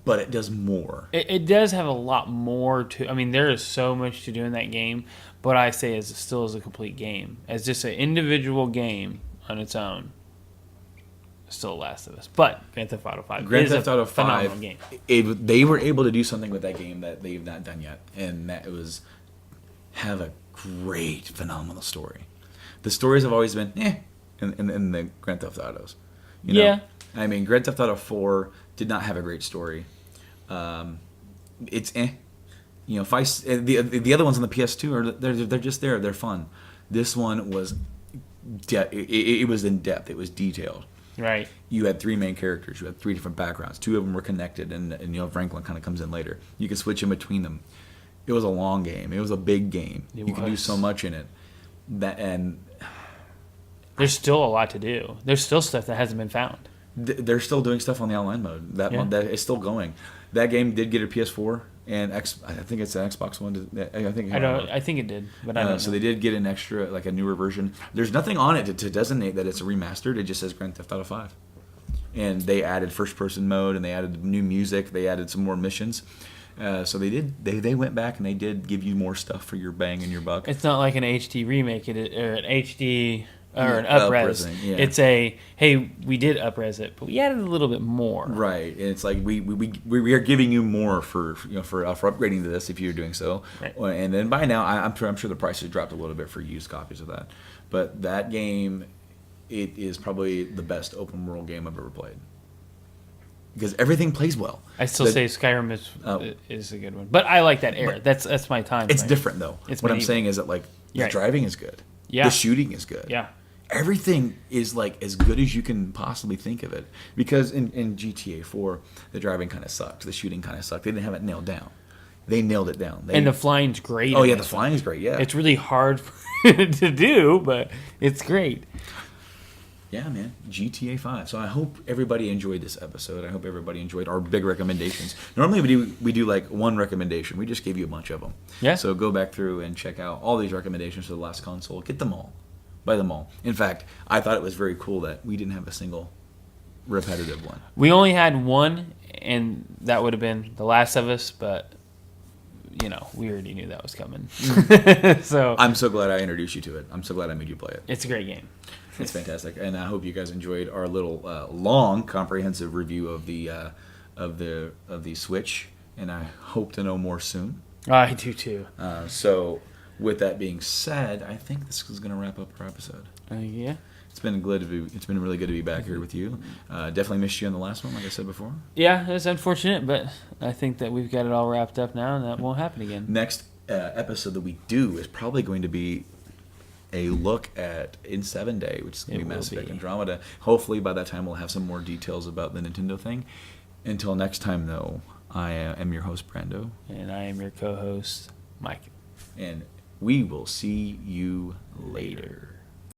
But it does more. It does have a lot more to. I mean, there is so much to do in that game, but I say it still is a complete game, as just an individual game on its own. Still Last of Us, but Grand Theft Auto 5 Grand is Theft Auto 5, phenomenal game. They were able to do something with that game that they've not done yet, and that was have a great, phenomenal story. The stories have always been in the Grand Theft Autos. You know? Yeah. I mean, Grand Theft Auto 4 did not have a great story. It's You know, the other ones on the PS2 they're just there. They're fun. This one was it was in depth. It was detailed. Right. You had 3 main characters. You had 3 different backgrounds. 2 of them were connected, and you know, Franklin kind of comes in later. You could switch in between them. It was a long game. It was a big game. You could do so much in it. There's still a lot to do. There's still stuff that hasn't been found. They're still doing stuff on the online mode. That is still going. That game did get a PS4 and I think it's an Xbox One. I think it did, but I don't know. So they did get an extra, like a newer version. There's nothing on it to designate that it's a remastered. It just says Grand Theft Auto 5. And they added first-person mode, and they added new music. They added some more missions. So they went back and they did give you more stuff for your bang and your buck. It's not like an HD remake, or an HD or an up-res. Yeah. It's we did up-res it, but we added a little bit more. Right, and it's like we are giving you more for upgrading to this if you're doing so. Right. And then by now, I'm sure the price has dropped a little bit for used copies of that. But that game, it is probably the best open world game I've ever played. Because everything plays well. I still say Skyrim is a good one, but I like that era. That's my time. It's different though. What I'm saying is that the driving is good. Yeah. The shooting is good. Yeah. Everything is like as good as you can possibly think of it. Because in GTA 4, the driving kind of sucked. The shooting kind of sucked. They didn't have it nailed down. They nailed it down. And the flying's great. Oh yeah, the flying is great. Yeah. It's really hard to do, but it's great. Yeah, man, GTA 5. So I hope everybody enjoyed this episode. I hope everybody enjoyed our big recommendations. Normally we do like one recommendation. We just gave you a bunch of them. Yeah. So go back through and check out all these recommendations for the last console. Get them all. Buy them all. In fact, I thought it was very cool that we didn't have a single repetitive one. We only had one, and that would have been The Last of Us, but we already knew that was coming. So I'm so glad I introduced you to it. I'm so glad I made you play it. it's a great game. It's fantastic, and I hope you guys enjoyed our little long, comprehensive review of the Switch. And I hope to know more soon. I do too. So, with that being said, I think this is going to wrap up our episode. Yeah. It's been really good to be back here with you. Definitely missed you on the last one, like I said before. Yeah, it's unfortunate, but I think that we've got it all wrapped up now, and that won't happen again. Next episode that we do is probably going to be a look at In 7 Day, which is going to be Mass Effect Andromeda. Hopefully by that time we'll have some more details about the Nintendo thing. Until next time, though, I am your host, Brando. And I am your co-host, Mike. And we will see you later.